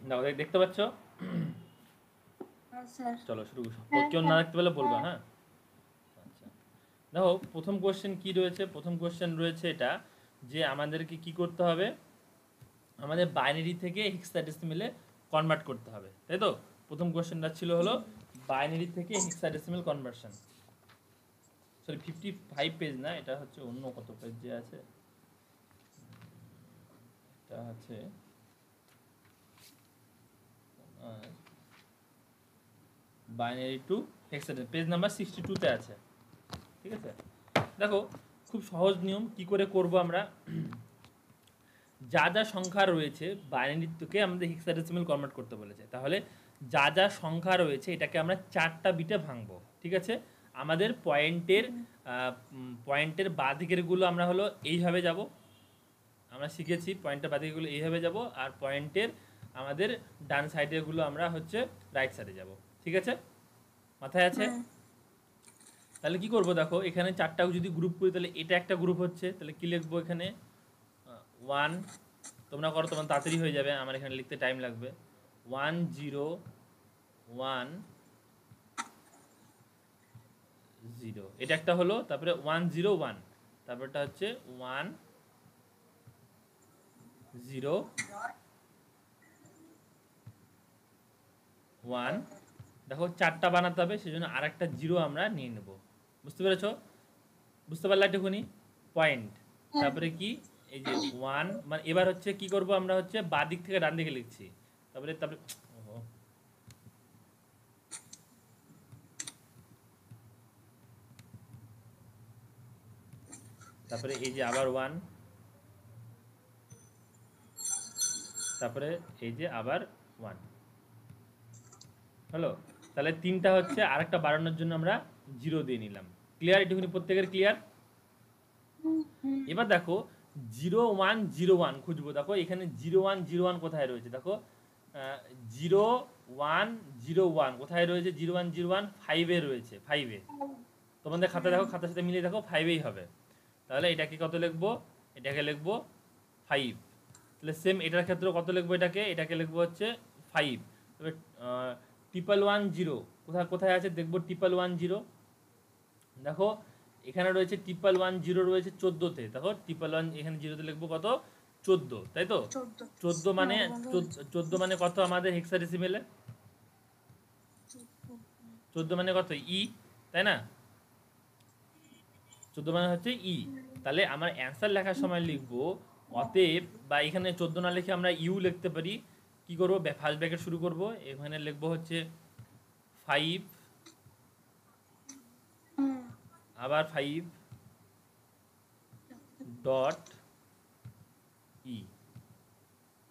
দেখো দেখতে পাচ্ছ? হ্যাঁ স্যার। চলো শুরু। হ্যাঁ কেউ না হ্যাঁ দেখতে পেলে বলবা, হ্যাঁ। হ্যাঁ? আচ্ছা, দেখো প্রথম কোশ্চেন কি রয়েছে? প্রথম কোশ্চেন রয়েছে এটা যে আমাদেরকে কি করতে হবে, আমাদের বাইনারি থেকে হেক্সাডেসিমেলে কনভার্ট করতে হবে, তাই তো? প্রথম কোশ্চেনটা ছিল হলো বাইনারি থেকে হেক্সাডেসিমেল কনভার্সন। সরি, 55 পেজ না, এটা হচ্ছে অন্য কত পেজ যে আছে, এটা আছে binary to hexadecimal, page number 62-তে আছে। ঠিক আছে, দেখো খুব সহজ নিয়ম কি করে করব আমরা। যা যা সংখ্যা রয়েছে বাইনারি থেকে আমাদের হেক্সাডেসিমেল কনভার্ট করতে বলেছে, তাহলে যা যা সংখ্যা রয়েছে এটাকে আমরা 4টা বিটে ভাঙবো। ঠিক আছে, আমাদের পয়েন্টের বাঁদিকেরগুলো আমরা হলো এইভাবে যাব, আমরা শিখেছি পয়েন্টের বাঁদিকেরগুলো এইভাবে যাব, আর পয়েন্টের আমাদের ডান সাইডেরগুলো আমরা হচ্ছে রাইট সাইডে যাব। ঠিক আছে, মাথায় আছে? হ্যাঁ তাহলে কি করব, দেখো এখানে 4টা যদি গ্রুপ করি তাহলে এটা একটা গ্রুপ হচ্ছে, তাহলে কি লিখবো এখানে? 1, তোমরা করো, তোমার তাড়াতাড়ি হয়ে যাবে, আমার এখানে লিখতে টাইম লাগবে। 1 0 1 0, এটা একটা হলো। তারপরে 1 0 1, তারপরটা হচ্ছে 1 0 1। দেখো 4টা বানাতে হবে, সেই জন্য আর একটা জিরো আমরা নিয়ে নেব। বুঝতে পেরেছো? বুঝতে পারলে একটুখানি পয়েন্ট? হ্যাঁ। তারপরে কি, এই যে 1, মানে এবার হচ্ছে কি করব আমরা, হচ্ছে বাঁ দিক থেকে ডান দিকে লিখছি। তারপরে তারপরে ওহো, তারপরে এই যে আবার 1, তারপরে এই যে আবার 1 হলো। তাহলে 3টা হচ্ছে, আরেকটা বাড়ানোর জন্য আমরা জিরো দিয়ে নিলাম। ক্লিয়ার? এটুকুনি প্রত্যেকের ক্লিয়ার? হুম, হুম। এবার দেখো 0 1 0 1 খুঁজবো। দেখো এখানে 0 1 0 1 কোথায় রয়েছে? দেখো 0 1 0 1 কোথায় রয়েছে? 0 1 0 1 5-এ রয়েছে, 5-এ। তোমাদের খাতা দেখো, খাতার সাথে মিলিয়ে দেখো 5-এই হবে। তাহলে এটাকে কত লিখবো? এটাকে লিখবো 5। তাহলে সেম এটার ক্ষেত্রে কত লিখবো? এটাকে লিখবো হচ্ছে 5। তবে 1 1 0 কোথায় কোথায় আছে দেখবো? 1 1 0 দেখো এখানে রয়েছে, 1 1 0 রয়েছে 14-তে। দেখো 1 1 এখানে জিরোতে লিখবো কত? 14, তাই তো? 14। 14 মানে, হ্যাঁ বলো। 14 মানে কত আমাদের হেক্সাডেসিমেলে? 14 মানে কত? ই, তাই না? 14 মানে হচ্ছে ই। তাহলে আমার অ্যান্সার লেখার সময় লিখবো অতএব, বা এখানে 14 না লিখে আমরা ইউ লিখতে পারি। কি করবো? ফার্স্ট ব্র্যাকেট শুরু করব, এখানে লিখবো হচ্ছে 5, হুম। আবার 5 ডট ই।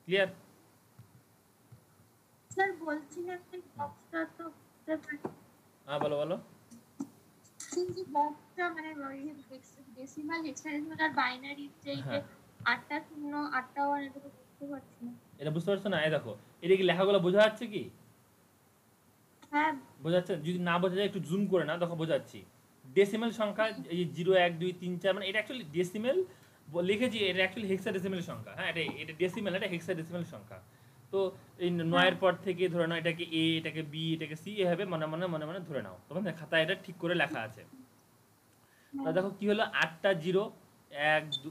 ক্লিয়ার? স্যার বলছিলাম যে বক্সটা তো বুঝতে পারি, হ্যাঁ বলো বলো। কিন্তু বক্সটা মানে ডেসিমাল হেক্সাডেসিমাল আর বাইনারি যে হ্যাঁ, 8টা শূন্য 8টা ওয়ান, এগুলো বুঝতে পারছি না। এটা বুঝতে পারছো না? এই দেখো, এটা কি লেখাগুলো বোঝা যাচ্ছে কি? হ্যাঁ। বোঝা যাচ্ছে? যদি না বোঝা যায় একটু জুম করে না, দেখো বোঝাচ্ছি। ডেসিমেল সংখ্যা, এই যে 0 1 2 3 4, মানে এটা অ্যাকচুয়ালি ডেসিমেল লিখেছি, এটা অ্যাকচুয়ালি হেক্সাডেসিমেল সংখ্যা। হ্যাঁ, এটা এটা ডেসিমেল, এটা হেক্সাডেসিমেল সংখ্যা। তো এই হ্যাঁ। 9-এর পর থেকে ধরে নাও এটাকে এ, এটাকে বি, এটাকে সি, এভাবে মনে মনে মনে মনে ধরে নাও। তোমাদের খাতায় এটা ঠিক করে লেখা আছে। তা হ্যাঁ। দেখো কি হলো, 8টা জিরো,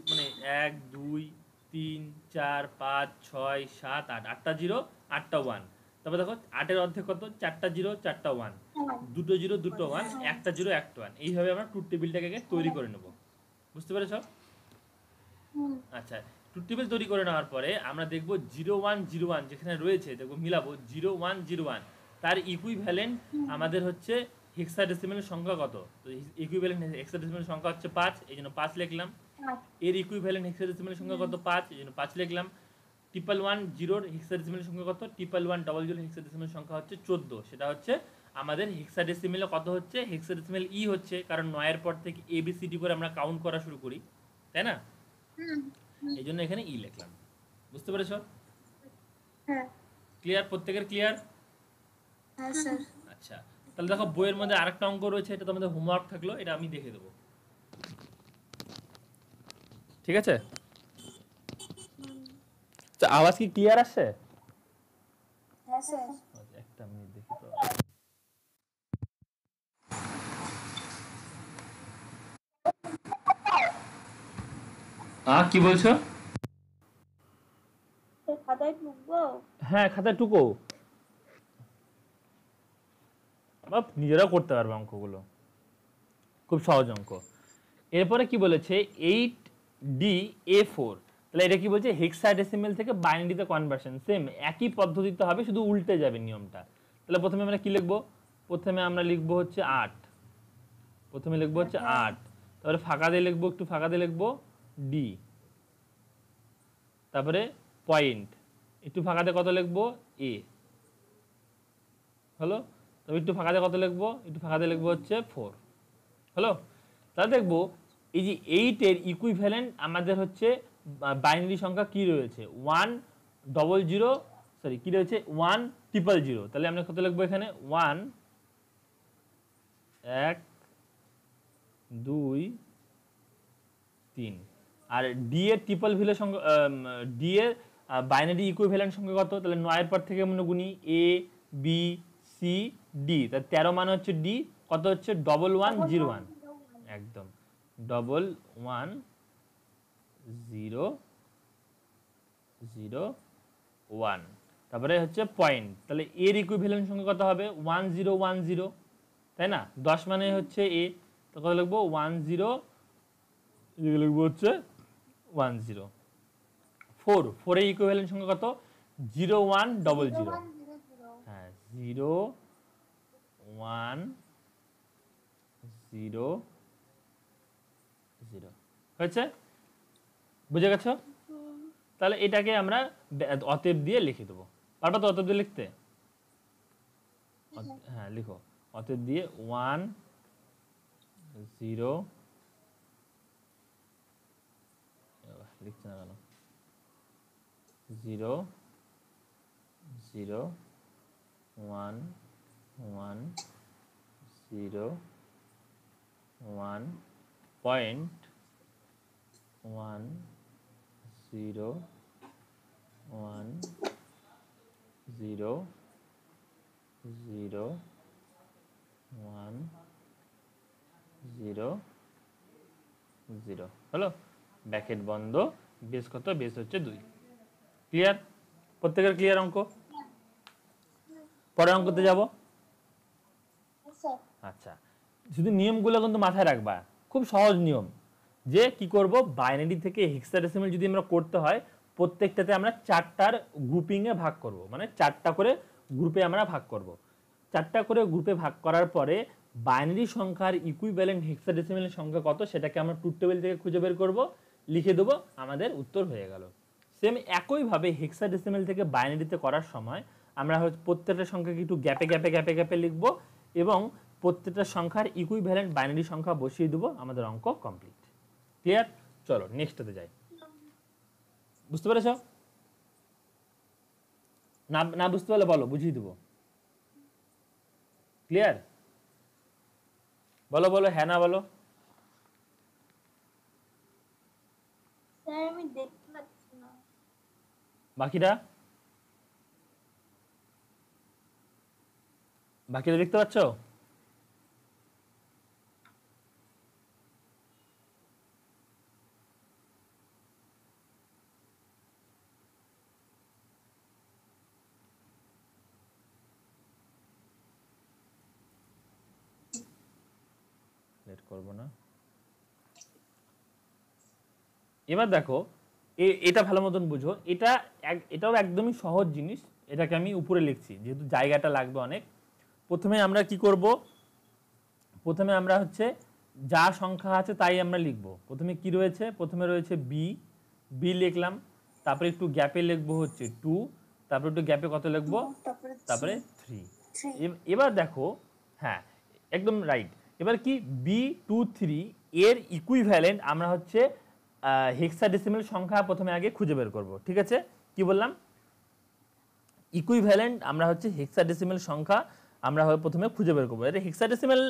মানে 1 2 3 4 5 6 7 8, 8টা জিরো, 8টা ওয়ান। তারপর দেখো 8-এর অর্ধেক কত? 4টা জিরো, 4টা ওয়ান, হ্যাঁ। দুটো জিরো, দুটো ওয়ান, একটা জিরো, একটা ওয়ান। এইভাবে আমরা ট্রুথ টেবিলটাকে তৈরি করে নেব। বুঝতে পেরেছ? হুম। আচ্ছা, ট্রুথ টেবিল তৈরি করে নেওয়ার পরে আমরা দেখবো 0 1 0 1 যেখানে রয়েছে, দেখবো মিলাবো 0 1 0 1, তার ইকুইভ্যালেন্ট আমাদের হচ্ছে হেক্সাডেসিমেল সংখ্যা কত? তো ইকুইভ্যালেন্ট হেক্সাডেসিমেল সংখ্যা হচ্ছে 5, এই জন্য 5 লিখলাম। এর ইকুইভ্যালেন্ট হেক্সাডেসিমেল সংখ্যা কত? 5, এই জন্য 5 লিখলাম। 1 1 1 0 হেক্সাডেসিমেল সংখ্যা কত? 1 1 1 0 হেক্সাডেসিমেল সংখ্যা হচ্ছে 14, সেটা হচ্ছে আমাদের হেক্সাডেসিমেলে কত হচ্ছে? হেক্সাডেসিমেল ই হচ্ছে, কারণ 9-এর পর থেকে এবিসিডি করে আমরা কাউন্ট করা শুরু করি, তাই না? হুম। হুম। এই জন্য এখানে ই লিখলাম। বুঝতে পেরেছ? হ্যাঁ। ক্লিয়ার? প্রত্যেকের ক্লিয়ার? হ্যাঁ স্যার। আচ্ছা, তাহলে দেখো বইয়ের মধ্যে আরেকটা অঙ্ক রয়েছে, এটা তোমাদের হোমওয়ার্ক থাকলো, এটা আমি দেখে দেবো। ঠিক আছে? তো আওয়াজ কি ক্লিয়ার আসছে? স্যার। আচ্ছা, একটা মিনিট দেখি তো। কি বলছো? খাতায় টুকবো? হ্যাঁ, খাতা টুকো, বাপ নিজেরাও করতে পারবে অঙ্কগুলো, খুব সহজ অঙ্ক। এরপরে কি বলেছে 8D A4, তাহলে এটা কি বলছে হেক্সাডেসিমেল থেকে বাইনারিতে কনভার্সন, সেম একই পদ্ধতিতে হবে, শুধু উল্টে যাবে নিয়মটা। তাহলে প্রথমে আমরা কি লিখবো? প্রথমে আমরা লিখবো হচ্ছে 8, প্রথমে লিখবো হচ্ছে 8, তারপরে ফাঁকা দিয়ে লিখবো, একটু ফাঁকা দিয়ে লিখবো D, তারপরে পয়েন্ট, একটু ফাঁকা দিয়ে কত লিখবো A, হলো। তবে একটু ফাঁকা দিয়ে কত লিখবো? একটু ফাঁকা দিয়ে লিখবো হচ্ছে 4, হলো। তাহলে দেখবো এই যে 8 এর ইকুইভ্যালেন্ট আমাদের হচ্ছে বাইনারি সংখ্যা কি রয়েছে, 100, সরি কি রয়েছে 1000, তাহলে আমরা কত লিখবো এখানে 1 1 2 3। আর ডি এর ট্রিপল ভিলের সংখ্যা, ডি এর বাইনারি ইকুইভ্যালেন্ট সংখ্যা কত? তাহলে 9 এর পর থেকে আমরা গুনি A B C D, তাহলে 13 মানে হচ্ছে ডি, কত হচ্ছে 1101, একদম 110001। তারপরে হচ্ছে পয়েন্ট, তাহলে এর ইকুইভ্যালেন্ট সংখ্যা কত হবে 1010, তাই না? 10 মানে হচ্ছে এ, তো কত লিখবো 10, লিখবো হচ্ছে 10। 4 এর ইকুইভ্যালেন্ট সংখ্যা কত 0100, হ্যাঁ 0100 হয়েছে, বুঝে গেছো? তাহলে এটাকে আমরা অতএব দিয়ে লিখে দেবো, পারবা তো অতএব দিয়ে লিখতে? হ্যাঁ লিখো, অতএব দিয়ে 10 লিখছে না কেন, 0 0 1 1 0 1 পয়েন্ট 1 0 1 0 0 1 0 0, হলো। ব্র্যাকেট বন্ধ, বেস কত? বেস হচ্ছে 2। ক্লিয়ার? প্রত্যেকের ক্লিয়ার অঙ্ক? পরের অঙ্কতে যাব। আচ্ছা, শুধু নিয়মগুলো কিন্তু মাথায় রাখবা, খুব সহজ নিয়ম। যে কি করব, বাইনারি থেকে হেক্সাডেসিমাল যদি আমরা করতে হয়, প্রত্যেকটাতে আমরা 4টার গ্রুপিংয়ে ভাগ করব, মানে 4টা করে গ্রুপে আমরা ভাগ করব। 4টা করে গ্রুপে ভাগ করার পরে বাইনারি সংখ্যার ইকুইভ্যালেন্ট হেক্সাডেসিমালের সংখ্যা কত সেটাকে আমরা ট্রুথ টেবিল থেকে খুঁজে বের করব, লিখে দেবো, আমাদের উত্তর হয়ে গেল। সেম একইভাবে হেক্সাডেসিমাল থেকে বাইনারিতে করার সময় আমরা প্রত্যেকটা সংখ্যাকে একটু গ্যাপে গ্যাপে গ্যাপে গ্যাপে লিখবো এবং প্রত্যেকটা সংখ্যার ইকুইভ্যালেন্ট বাইনারি সংখ্যা বসিয়ে দেবো, আমাদের অঙ্ক কমপ্লিট। ক্লিয়ার? চলো নেক্সটতে যাই। বুঝতে পেরেছ? না না বুঝতে পারলে বলো, বুঝিয়ে দেবো। ক্লিয়ার? বলো বলো, হ্যাঁ না বলো। স্যার আমি দেখতে পাচ্ছি না। বাকিরা বাকিরা দেখতে পাচ্ছ? লেট করব না। এবার দেখো, এটা ভালো মতন বুঝো, এটাও একদমই সহজ জিনিস। এটাকে আমি উপরে লিখছি যেহেতু জায়গাটা লাগবে অনেক। প্রথমে আমরা কি করব, প্রথমে আমরা হচ্ছে যা সংখ্যা আছে তাই আমরা লিখব। প্রথমে কি রয়েছে, প্রথমে রয়েছে বি, বি লিখলাম, তারপরে একটু গ্যাপে লিখবো হচ্ছে 2, তারপরে একটু গ্যাপে কত লিখবো, তারপরে 3। এবার দেখো, হ্যাঁ একদম রাইট। এবার কি B23 এর ইকুইভ্যালেন্ট আমরা হচ্ছে হেক্সাডেসিমাল সংখ্যা প্রথমে আগে খুঁজে বের করব, ঠিক আছে? কি বললাম, ইকুইভ্যালেন্ট আমরা হচ্ছে হেক্সাডেসিমাল সংখ্যা আমরা প্রথমে খুঁজে বের করব। এটা হেক্সাডেসিমাল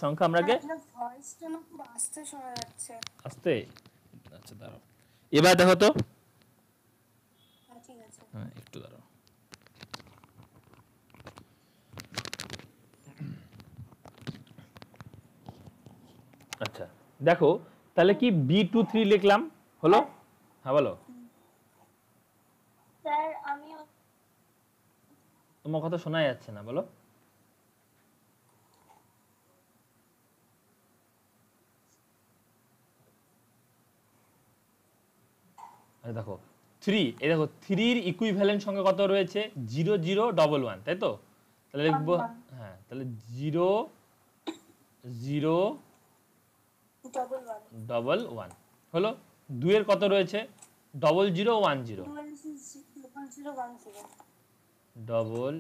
সংখ্যা আমরা আগে ভয়েসটা না খুব আস্তে শোনা যাচ্ছে। আস্তে, আচ্ছা দাঁড়াও, এবার দেখো তো, ঠিক আছে। হ্যাঁ একটু দাঁড়াও। আচ্ছা দেখো তাহলে কি B23 লিখলাম হলো হ্যাঁ বলো স্যার আমি তোমার কথা শোনা যাচ্ছে না বলো আচ্ছা দেখো 3 এই দেখো 3 এর ইকুইভ্যালেন্ট সংখ্যা কত রয়েছে 0 0 1 1 তাই তো তাহলে লিখবো হ্যাঁ তাহলে 0 0 ডবল 1 ওয়ান 1 হলো 2 এর কত রয়েছে 0 0 1 0 double zero one zero double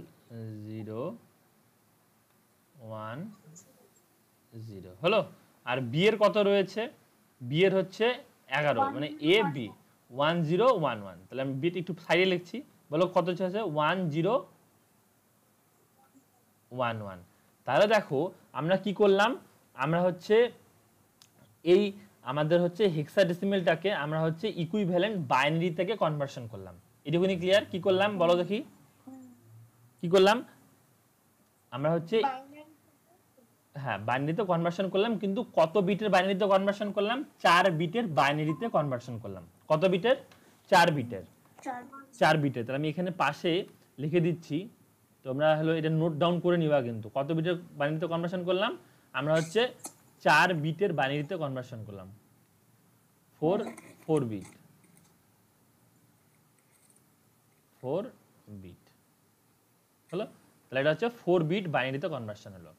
0 1 0 হলো আর বি এর কত রয়েছে বি এর হচ্ছে 11 মানে এ বি 1 0 1 1 তাহলে আমি বিট একটু সাইডে লিখছি বলো কত আছে 1 0 1 1 তাহলে দেখো আমরা কি করলাম আমরা হচ্ছে এই আমাদের হচ্ছে হেক্সাডেসিমেলটাকে আমরা হচ্ছে ইকুইভ্যালেন্ট বাইনারি থেকে কনভার্সন করলাম এটুকুনি ক্লিয়ার কি করলাম বলো দেখি কি করলাম আমরা হচ্ছে হ্যাঁ বাইনারিতে কনভার্সন করলাম কিন্তু কত বিটের বাইনারিতে কনভার্সন করলাম 4 বিটের বাইনারিতে কনভার্সন করলাম কত বিটের 4 বিটের 4 বিটের তাহলে আমি এখানে পাশে লিখে দিচ্ছি তোমরা হলো এটা নোট ডাউন করে নিবা কিন্তু কত বিটের বাইনারিতে কনভার্সন করলাম আমরা হচ্ছে 4 বিটের বাইনারিতে কনভার্সন করলাম 4 বিট 4 বিট হলো তাহলে এটা হচ্ছে 4 বিট বাইনারিতে কনভার্সন হলো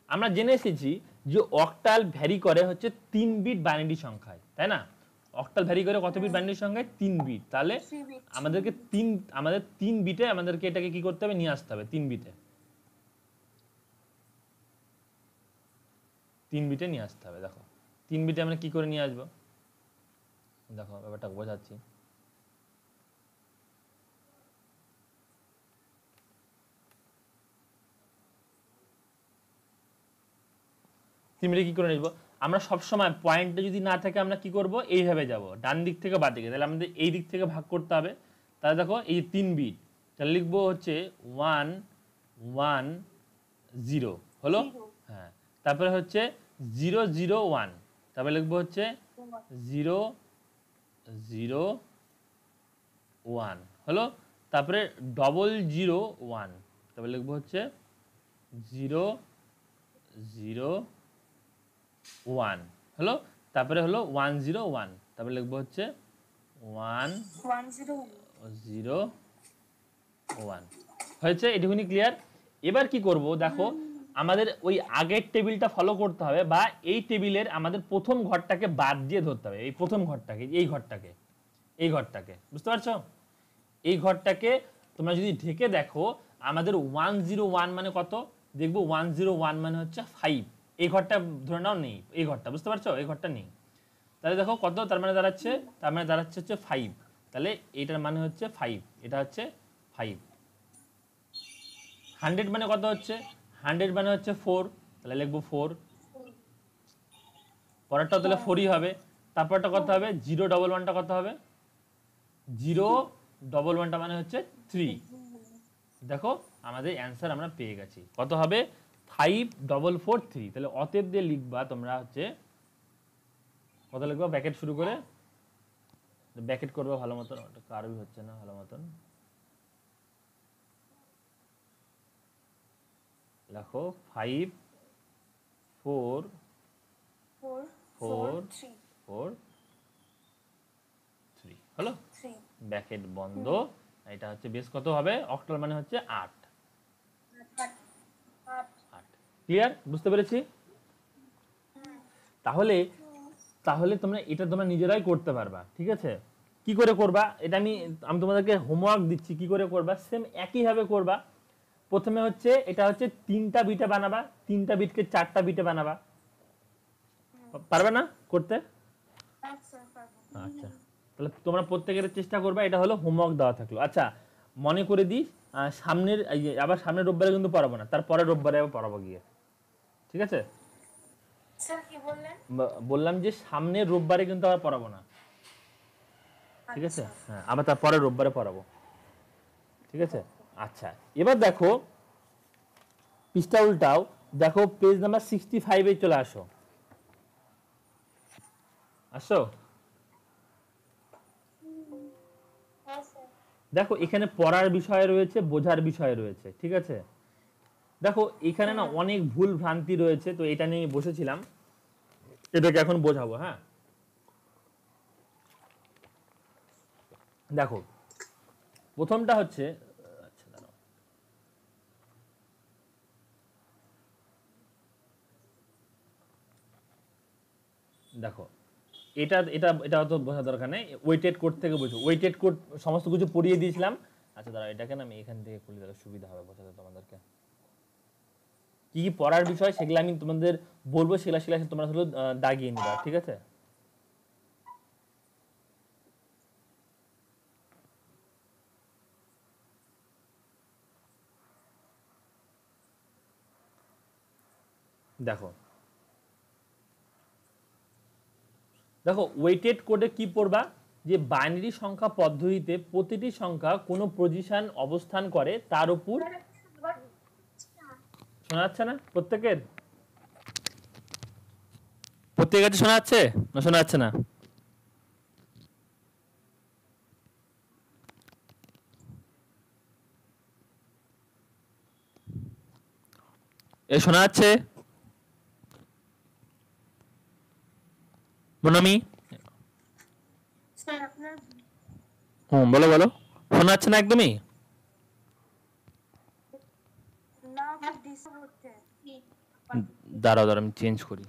আমরা জেনে এসেছি যে অক্টাল ভ্যারি করে হচ্ছে 3 বিট বাইনারি সংখ্যায় তাই না অক্টাল ভ্যারি করে কত বিট বাইনারি সংখ্যায় 3 বিট তাহলে আমাদেরকে 3 বিটে আমাদেরকে এটাকে কি করতে হবে নিয়ে আসতে হবে 3 বিটে 3 বিটে নিয়ে আসতে হবে দেখো 3 বিটে আমরা কি করে নিয়ে আসবো দেখো ব্যাপারটা বোঝাচ্ছি তিনটে কি করে নিব আমরা সব সময় পয়েন্টটা যদি না থাকে আমরা কি করব এইভাবে যাব ডান দিক থেকে বাঁ দিকে তাহলে আমাদের এই দিক থেকে ভাগ করতে হবে তাহলে দেখো এই 3 বিট তাহলে লিখবো হচ্ছে 1 1 0 হলো হ্যাঁ তারপরে হচ্ছে 0 0 1 তারপরে লিখবো হচ্ছে 0 0 1 হলো তারপরে 0 1 তারপরে লিখবো হচ্ছে 0 0 1 হলো তারপরে হলো 1 0 1 তারপরে লিখবো হচ্ছে 1 0 1 হয়েছে এটুকুনি ক্লিয়ার এবার কি করব দেখো আমাদের ওই আগের টেবিলটা ফলো করতে হবে বা এই টেবিলের আমাদের প্রথম ঘরটাকে বাদ দিয়ে ধরতে হবে এই প্রথম ঘরটাকে এই ঘরটাকে বুঝতে পারছো এই ঘরটাকে তোমরা যদি ঢেকে দেখো আমাদের 101 মানে কত দেখবো 101 মানে হচ্ছে 5 এই ঘরটা ধরে নাও নেই এই ঘরটা বুঝতে পারছো এই ঘরটা নেই তাহলে দেখো কত তার মানে দাঁড়াচ্ছে হচ্ছে 5 তাহলে এইটার মানে হচ্ছে 5 এটা হচ্ছে 5 100 মানে কত হচ্ছে 100 মানে হচ্ছে 4 তাহলে লিখবো 4 পরেরটা তাহলে 4ই হবে তারপরটা কত হবে 011টা কত হবে 011টা মানে হচ্ছে 3 দেখো আমাদের অ্যানসার আমরা পেয়ে গেছি কত হবে 5443 তাহলে অতএব দিয়ে লিখবা তোমরা হচ্ছে কত লিখবা ব্র্যাকেট শুরু করে ব্র্যাকেট করবে ভালো মতন ওটা কার্ভই হচ্ছে না ভালো মতন দেখো 5 4 4 4 3 হলো ব্র্যাকেট বন্ধ এটা হচ্ছে বেস কত হবে অক্টাল মানে হচ্ছে 8 ক্লিয়ার বুঝতে পেরেছি তাহলে তোমরা এটা তোমরা নিজেরাই করতে পারবা ঠিক আছে কি করে করবা এটা আমি তোমাদেরকে হোমওয়ার্ক দিচ্ছি কি করে করবা সেম একই ভাবে করবা প্রথমে হচ্ছে এটা হচ্ছে 3টা বিটে বানাবা 3টা বিটকে 4টা বিটে বানাবা পারবে না করতে আচ্ছা তাহলে তোমরা প্রত্যেকের চেষ্টা করবা এটা হলো হোমওয়ার্ক দেওয়া থাকলো আচ্ছা মনে করে দিই সামনের আবার সামনের রোববারে কিন্তু পড়াবো না তারপরে রোববারে আবার পড়াবো গিয়ে ঠিক আছে স্যার কি বললেন বললাম যে সামনের রোববারে কিন্তু আবার পড়াবো না ঠিক আছে হ্যাঁ আবার তারপরে রোববারে পড়াবো ঠিক আছে আচ্ছা এবার দেখো পৃষ্ঠা উল্টাও দেখো পেজ নাম্বার 65 এ চলে আসো আসো। হ্যাঁ স্যার। দেখো এখানে পড়ার বিষয় রয়েছে, বোঝার বিষয় রয়েছে, ঠিক আছে। দেখো এখানে না অনেক ভুল ভ্রান্তি রয়েছে, তো এটা নিয়ে বসেছিলাম, এটাকে এখন বোঝাবো। হ্যাঁ, দেখো প্রথমটা হচ্ছে, আচ্ছা দাঁড়াও, দেখো এটা এটা এটা অত বোঝা দরকার নেই, ওয়েটেড কোড থেকে বুঝো, ওয়েটেড কোড সমস্ত কিছু পড়িয়ে দিয়েছিলাম। আচ্ছা দাঁড়াও, এটাকে না আমি এখান থেকে খুলে দিলে সুবিধা হবে বোঝাতে তোমাদেরকে। কি কি পড়ার বিষয় সেগুলো আমি তোমাদের বলবো, সেগুলা সেগুলা তোমরা হলো দাগিয়ে নিবা, ঠিক আছে। দেখো দেখো ওয়েটেড কোডে কি পড়বা, যে বাইনারি সংখ্যা পদ্ধতিতে প্রতিটি সংখ্যা কোন পজিশন অবস্থান করে তার উপর, শোনা যাচ্ছে না প্রত্যেকের, প্রত্যেকের কাছে শোনা যাচ্ছে না, শোনা যাচ্ছে না? এ শোনা যাচ্ছে মনামি? স্যার আপনার হুম, বলো বলো, শোনা যাচ্ছে না একদমই? না ডিস্টার্ব হচ্ছে। দাঁড়াও দাঁড়াও, আমি চেঞ্জ করি।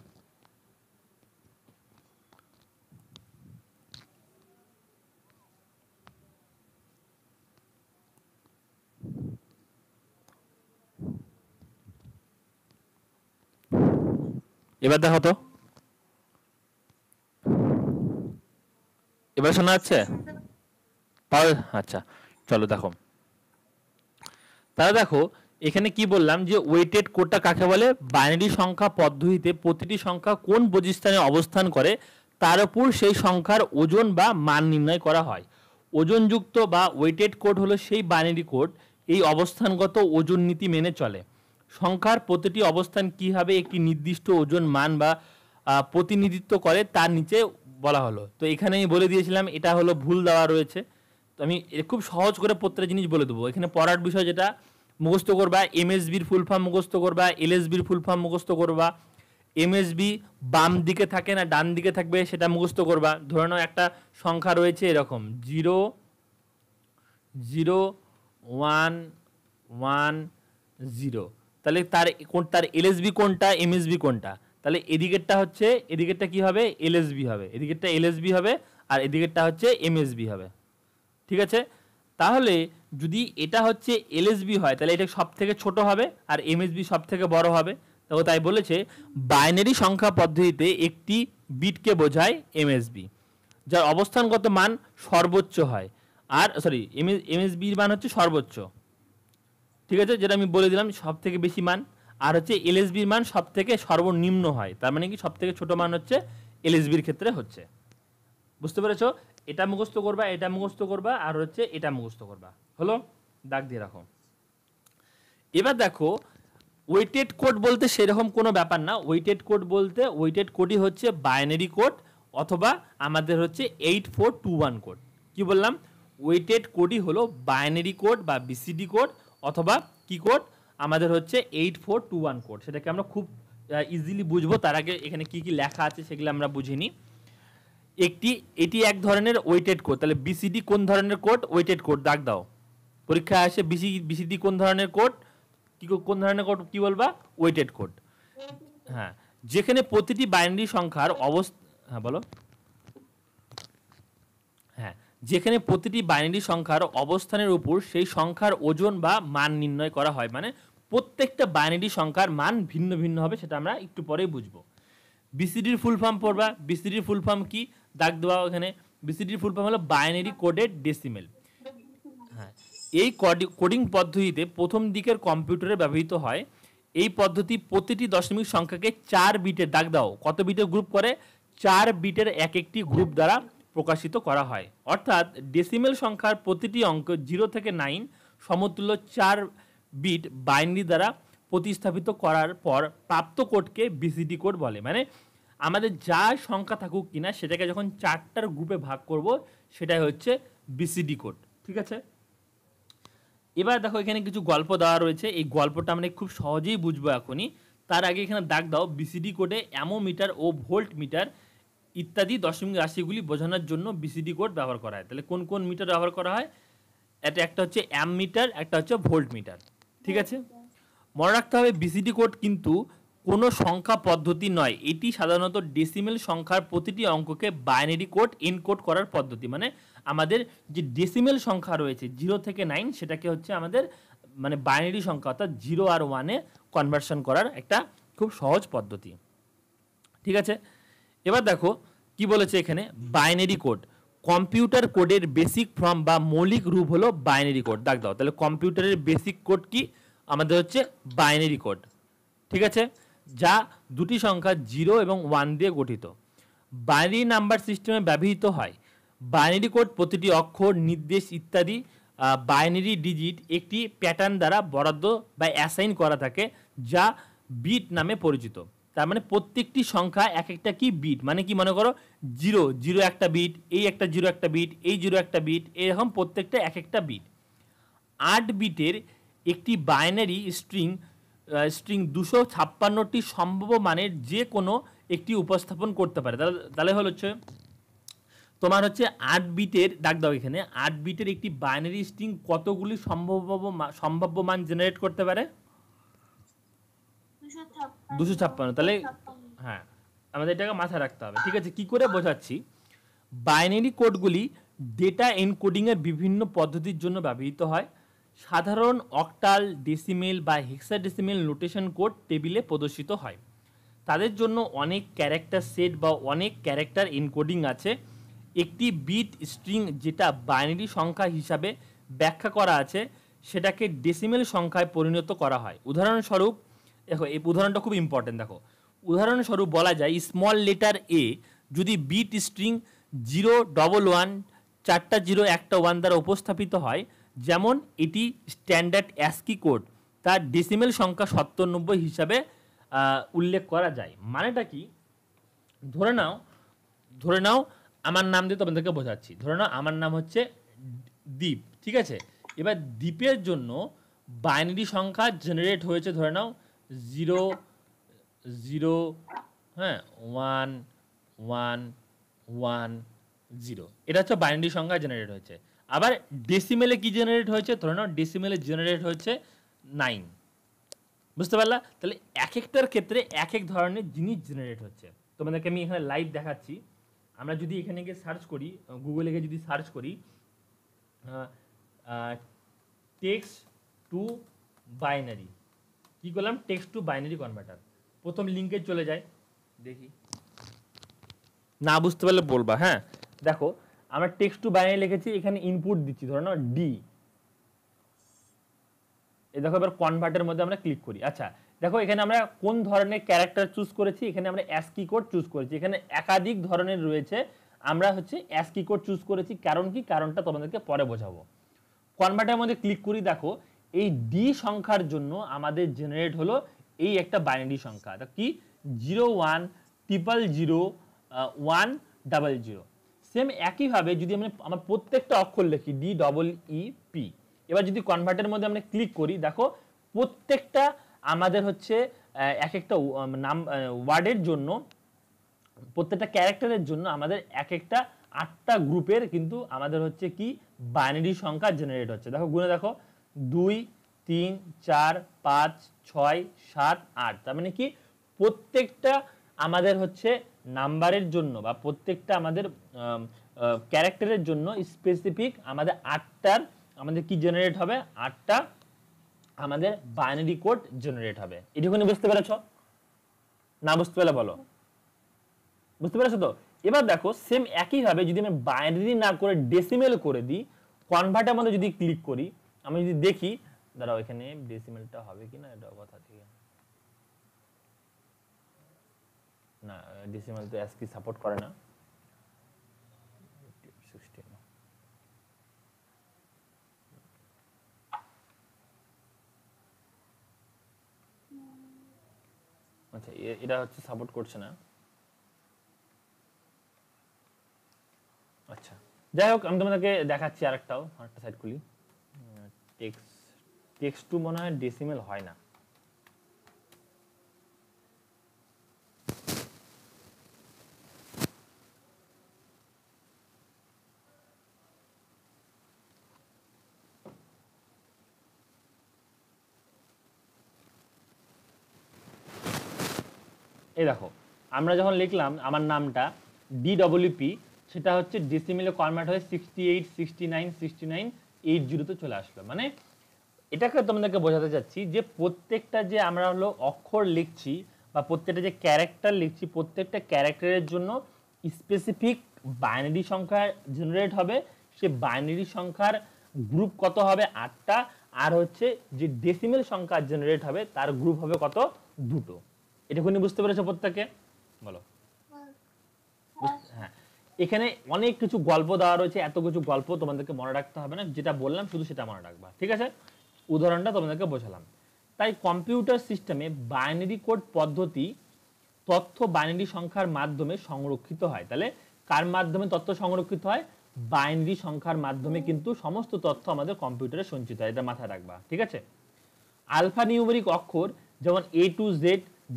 এবার দেখো তো, এবার শোনা যাচ্ছে? আচ্ছা চলো দেখো, তাহলে দেখো এখানে কি বললাম, যে ওয়েটেড কোডটা কাকে বলে, বাইনারি সংখ্যা পদ্ধতিতে প্রতিটি সংখ্যা কোন পজিশনে অবস্থান করে তার উপর সেই সংখ্যার ওজন বা মান নির্ণয় করা হয়। ওজনযুক্ত বা ওয়েটেড কোড হলো সেই বাইনারি কোড, এই অবস্থানগত ওজন নীতি মেনে চলে। সংখ্যার প্রতিটি অবস্থান কিভাবে একটি নির্দিষ্ট ওজন মান বা প্রতিনিধিত্ব করে তার নিচে বলা হলো। তো এখানে আমি বলে দিয়েছিলাম এটা হলো ভুল দেওয়া রয়েছে, তো আমি খুব সহজ করে প্রত্যেকটা জিনিস বলে দেবো। এখানে পড়ার বিষয় যেটা মুখস্থ করবা, এমএসবির ফুল ফর্ম মুখস্থ করবা, এলএসবির ফুল ফর্ম মুখস্থ করবা, এমএসবি বাম দিকে থাকে না ডান দিকে থাকবে সেটা মুখস্থ করবা। ধরে নাও একটা সংখ্যা রয়েছে এরকম 0 0 1 1 0, তাহলে তার এলএসবি কোনটা, এমএসবি কোনটা? তাহলে এদিকেরটা হচ্ছে, এদিকেরটা কি হবে, এলএসবি হবে, এদিকেরটা এলএসবি হবে, আর এদিকেরটা হচ্ছে এমএসবি হবে, ঠিক আছে। তাহলে যদি এটা হচ্ছে এলএসবি হয় তাহলে এটা সব থেকে ছোট হবে আর এমএসবি সব থেকে বড় হবে। তো তাই বলেছে বাইনারি সংখ্যা পদ্ধতিতে একটি বিটকে বোঝায় এমএসবি, যার অবস্থানগত মান সর্বোচ্চ হয়, আর সরি এমএসবির মান হচ্ছে সর্বোচ্চ, ঠিক আছে, যেটা আমি বলে দিলাম সব থেকে বেশি মান। আর হচ্ছে এলএসবির মান সব থেকে সর্বনিম্ন হয়, তার মানে কি সব থেকে ছোট মান হচ্ছে এলএসবির ক্ষেত্রে হচ্ছে। বুঝতে পেরেছো? এটা মুখস্থ করবা, এটা মুখস্থ করবা, আর হচ্ছে এটা মুখস্থ করবা, হলো? দাগ দিয়ে রাখো। এবার দেখো ওয়েটেড কোড বলতে সেরকম কোনো ব্যাপার না। ওয়েটেড কোড বলতে ওয়েটেড কোডই হচ্ছে বাইনারি কোড অথবা আমাদের হচ্ছে 8421 কোড। কি বললাম? ওয়েটেড কোডই হলো বাইনারি কোড বা বিসিডি কোড অথবা কি কোড, আমাদের হচ্ছে 8421 কোড। সেটাকে আমরা খুব ইজিলি বুঝবো, তার আগে এখানে কি কি লেখা আছে সেগুলো আমরা বুঝিনি। এটি এক ধরনের ওয়েটেড কোড। তাহলে বিসিডি কোন ধরনের কোড? Weighted code. দাগ দাও, পরীক্ষায় আসে বিসিডি কোন ধরনের কোড, কি কোন ধরনের কোড কি বলবা? Weighted code. হ্যাঁ, যেখানে প্রতিটি বাইনারি সংখ্যার হ্যাঁ বলো। হ্যাঁ, যেখানে প্রতিটি বাইনারি সংখ্যার অবস্থানের উপর সেই সংখ্যার ওজন বা মান নির্ণয় করা হয়, মানে প্রত্যেকটা বাইনারি সংখ্যার মান ভিন্ন ভিন্ন হবে, সেটা আমরা একটু পরেই বুঝবো। বিসিডির ফুল ফর্ম পড়বা। বিসিডির ফুল ফর্ম কি? দাগ দেওয়া এখানে। বিসিডির ফুল ফর্ম হলো বাইনারি কোডেড ডেসিমেল। হ্যাঁ, এই কোডিং পদ্ধতিতে প্রথম দিকের কম্পিউটারে ব্যবহৃত হয়। এই পদ্ধতি প্রতিটি দশমিক সংখ্যাকে 4 বিটের, দাগ দাও, কত বিটের গ্রুপ করে? 4 বিটের এক একটি গ্রুপ দ্বারা প্রকাশিত করা হয়। অর্থাৎ ডেসিমেল সংখ্যার প্রতিটি অঙ্ক 0 থেকে 9 সমতুল্য 4 বিট বাইনারি দ্বারা প্রতিস্থাপিত করার পর প্রাপ্ত কোডকে বিসিডি কোড বলে। মানে আমাদের যা সংখ্যা থাকুক কিনা সেটাকে যখন 4টার গ্রুপে ভাগ করব সেটাই হচ্ছে বিসিডি কোড। ঠিক আছে, এবার দেখো এখানে কিছু গল্প দেওয়া রয়েছে, এই গল্পটা আমরা খুব সহজেই বুঝবো এখনই। তার আগে এখানে দাগ দাও, বিসিডি কোডে অ্যামোমিটার ও ভোল্ট মিটার ইত্যাদি দশমিক রাশিগুলি বোঝানোর জন্য বিসিডি কোড ব্যবহার করা হয়। তাহলে কোন কোন মিটার ব্যবহার করা হয়? এটা একটা হচ্ছে অ্যাম মিটার, একটা হচ্ছে ভোল্ট মিটার। ঠিক আছে, মনে রাখতে হবে বিসিডি কোড কিন্তু কোনো সংখ্যা পদ্ধতি নয়, এটি সাধারণত ডেসিমেল সংখ্যার প্রতিটি অঙ্ককে বাইনারি কোড এনকোড করার পদ্ধতি। মানে আমাদের যে ডেসিমেল সংখ্যা রয়েছে 0 থেকে 9 সেটাকে হচ্ছে আমাদের মানে বাইনারি সংখ্যা অর্থাৎ 0 আর 1-এ কনভার্সন করার একটা খুব সহজ পদ্ধতি। ঠিক আছে, এবার দেখো কি বলেছে এখানে, বাইনারি কোড। কম্পিউটার কোডের বেসিক ফর্ম বা মৌলিক রূপ হলো বাইনারি কোড। দাগ দাও, তাহলে কম্পিউটারের বেসিক কোড কি? আমাদের হচ্ছে বাইনারি কোড। ঠিক আছে, যা দুটি সংখ্যা 0 এবং 1 দিয়ে গঠিত। বাইনারি নাম্বার সিস্টেমে ব্যবহৃত হয়। বাইনারি কোড প্রতিটি অক্ষর, নির্দেশ ইত্যাদি বাইনারি ডিজিট একটি প্যাটার্ন দ্বারা বরাদ্দ বা অ্যাসাইন করা থাকে, যা বিট নামে পরিচিত। তার মানে প্রত্যেকটি সংখ্যা এক একটা কি বিট, মানে কি মনে করো 0 0 একটা বিট, এই একটা 0 একটা বিট, এই 0 একটা বিট, এরকম প্রত্যেকটা এক একটা বিট। 8 বিটের একটি বাইনারি স্ট্রিং 256টি সম্ভাব্য মানের যে কোনো একটি উপস্থাপন করতে পারে। তাহলে হচ্ছে তোমার হচ্ছে 8 বিটের, দাগ দাও এখানে, 8 বিটের একটি বাইনারি স্ট্রিং কতগুলি সম্ভাব্য মান জেনারেট করতে পারে? 256। তাহলে হ্যাঁ, আমাদের এটাকে মাথায় রাখতে হবে। ঠিক আছে, কি করে বোঝাচ্ছি? বাইনারি কোডগুলি ডেটা এনকোডিংয়ের বিভিন্ন পদ্ধতির জন্য ব্যবহৃত হয়। সাধারণ অক্টাল, ডেসিমেল বা হেক্সাডেসিমেল নোটেশন কোড টেবিলে প্রদর্শিত হয়। তাদের জন্য অনেক ক্যারেক্টার সেট বা অনেক ক্যারেক্টার এনকোডিং আছে। একটি বিট স্ট্রিং যেটা বাইনারি সংখ্যা হিসাবে ব্যাখ্যা করা আছে সেটাকে ডেসিমেল সংখ্যায় পরিণত করা হয়। উদাহরণস্বরূপ দেখো, এই উদাহরণটা খুব ইম্পর্টেন্ট। দেখো, উদাহরণস্বরূপ বলা যায় স্মল লেটার এ যদি বিট স্ট্রিং 0 1 1 4টা 0 একটা 1 দ্বারা উপস্থাপিত হয়, যেমন এটি স্ট্যান্ডার্ড অ্যাস্কি কোড, তার ডেসিমেল সংখ্যা 97 হিসাবে উল্লেখ করা যায়। মানেটা কি? ধরে নাও আমার নাম দিয়ে তোমাদেরকে বোঝাচ্ছি। ধরে নাও আমার নাম হচ্ছে দীপ। ঠিক আছে, এবার দীপের জন্য বাইনারি সংখ্যা জেনারেট হয়েছে, ধরে নাও 0 0 হ্যাঁ 1 1 1 0, এটা হচ্ছে বাইনারি সংখ্যা জেনারেট হয়েছে। আবার ডেসিমেলে কি জেনারেট হয়েছে? ধরে নাও ডেসিমেলে জেনারেট হয়েছে 9। বুঝতে পারলা? তাহলে এক একটার ক্ষেত্রে এক এক ধরনের জিনিস জেনারেট হচ্ছে। তোমাদেরকে আমি এখানে লাইভ দেখাচ্ছি। আমরা যদি এখানে গিয়ে সার্চ করি, গুগলে গিয়ে যদি সার্চ করি টেক্সট টু বাইনারি, কি করলাম? টেক্সট টু বাইনারি কনভার্টার, প্রথম লিঙ্কে চলে যায়। দেখি, না বুঝতে পারলে বলবা। হ্যাঁ দেখো, আমরা টেক্সট টু বাইনারি লিখেছি, এখানে ইনপুট দিচ্ছি ধরো না ডি। এই দেখো, এবার কনভার্টের মধ্যে আমরা ক্লিক করি। আচ্ছা দেখো, এখানে আমরা কোন ধরনের ক্যারেক্টার চুজ করেছি? এখানে আমরা অ্যাস্কি কোড চুজ করেছি। এখানে একাধিক ধরনের রয়েছে, আমরা হচ্ছে অ্যাস্কি কোড চুজ করেছি। কারণ কি? কারণটা তোমাদেরকে পরে বোঝাবো। কনভার্টের মধ্যে ক্লিক করি, দেখো এই ডি সংখ্যার জন্য আমাদের জেনারেট হলো এই একটা বাইনারি সংখ্যা, কি 0 1 0 1 0 0। সেম একইভাবে যদি আমরা আমার প্রত্যেকটা অক্ষর লিখি ডি ডবল ই পি, এবার যদি কনভার্টের মধ্যে আমরা ক্লিক করি, দেখো প্রত্যেকটা আমাদের হচ্ছে এক একটা নাম ওয়ার্ডের জন্য, প্রত্যেকটা ক্যারেক্টারের জন্য আমাদের এক একটা 8টা গ্রুপের কিন্তু আমাদের হচ্ছে কি বাইনারি সংখ্যা জেনারেট হচ্ছে। দেখো গুণে দেখো 2 3 4 5 6 7 8, তার মানে কি প্রত্যেকটা আমাদের হচ্ছে নাম্বারের জন্য বা প্রত্যেকটা আমাদের ক্যারেক্টারের জন্য স্পেসিফিক আমাদের 8টার আমাদের কি জেনারেট হবে? 8টা আমাদের বাইনারি কোড জেনারেট হবে। এটুকুনি বুঝতে পেরেছো? না বুঝতে পারলে বলো। বুঝতে পেরেছো তো? এবার দেখো সেম একইভাবে যদি আমি বাইনারি না করে ডেসিমেল করে দিই, কনভার্টের মধ্যে যদি ক্লিক করি, আমি যদি দেখি, দাঁড়াও এখানে ডেসিমেলটা হবে কিনা এটা কথা থেকে না, ডেসিমেল তো অ্যাস্কি সাপোর্ট করে না। আচ্ছা, এটা হচ্ছে সাপোর্ট করছে না। আচ্ছা, যাই হোক আমি তোমাদেরকে দেখাচ্ছি আরেকটা সাইড খুলি। টেক্সট টেক্সট টু মনে হয় ডেসিমেল হয় না। এই দেখো, আমরা যখন লিখলাম আমার নামটা DWP, সেটা হচ্ছে ডেসিমেলে কনভার্ট হয়ে 68 69 69 80 চলে আসলো। মানে এটাকে তোমাদেরকে বোঝাতে চাচ্ছি যে প্রত্যেকটা যে আমরা হলো অক্ষর লিখছি বা প্রত্যেকটা যে ক্যারেক্টার লিখছি, প্রত্যেকটা ক্যারেক্টারের জন্য স্পেসিফিক বাইনারি সংখ্যা জেনারেট হবে। সে বাইনারি সংখ্যার গ্রুপ কত হবে 8টা, আর হচ্ছে যে ডেসিমেল সংখ্যা জেনারেট হবে তার গ্রুপ হবে কত 2টো। এটুকুনি বুঝতে পেরেছো প্রত্যেকে? বলো। হ্যাঁ, এখানে অনেক কিছু গল্প দেওয়া রয়েছে, এত কিছু গল্প তোমাদেরকে মনে রাখতে হবে না, যেটা বললাম শুধু সেটা মনে রাখবা, ঠিক আছে? উদাহরণটা তোমাদেরকে বোঝালাম। তাই কম্পিউটার সিস্টেমে বাইনারি কোড পদ্ধতি তথ্য বাইনারি সংখ্যার মাধ্যমে সংরক্ষিত হয়। তাহলে কার মাধ্যমে তথ্য সংরক্ষিত হয়? বাইনারি সংখ্যার মাধ্যমে কিন্তু সমস্ত তথ্য আমাদের কম্পিউটারে সঞ্চিত হয়, এটা মাথায় রাখবা, ঠিক আছে? আলফা নিউমেরিক অক্ষর যেমন A to Z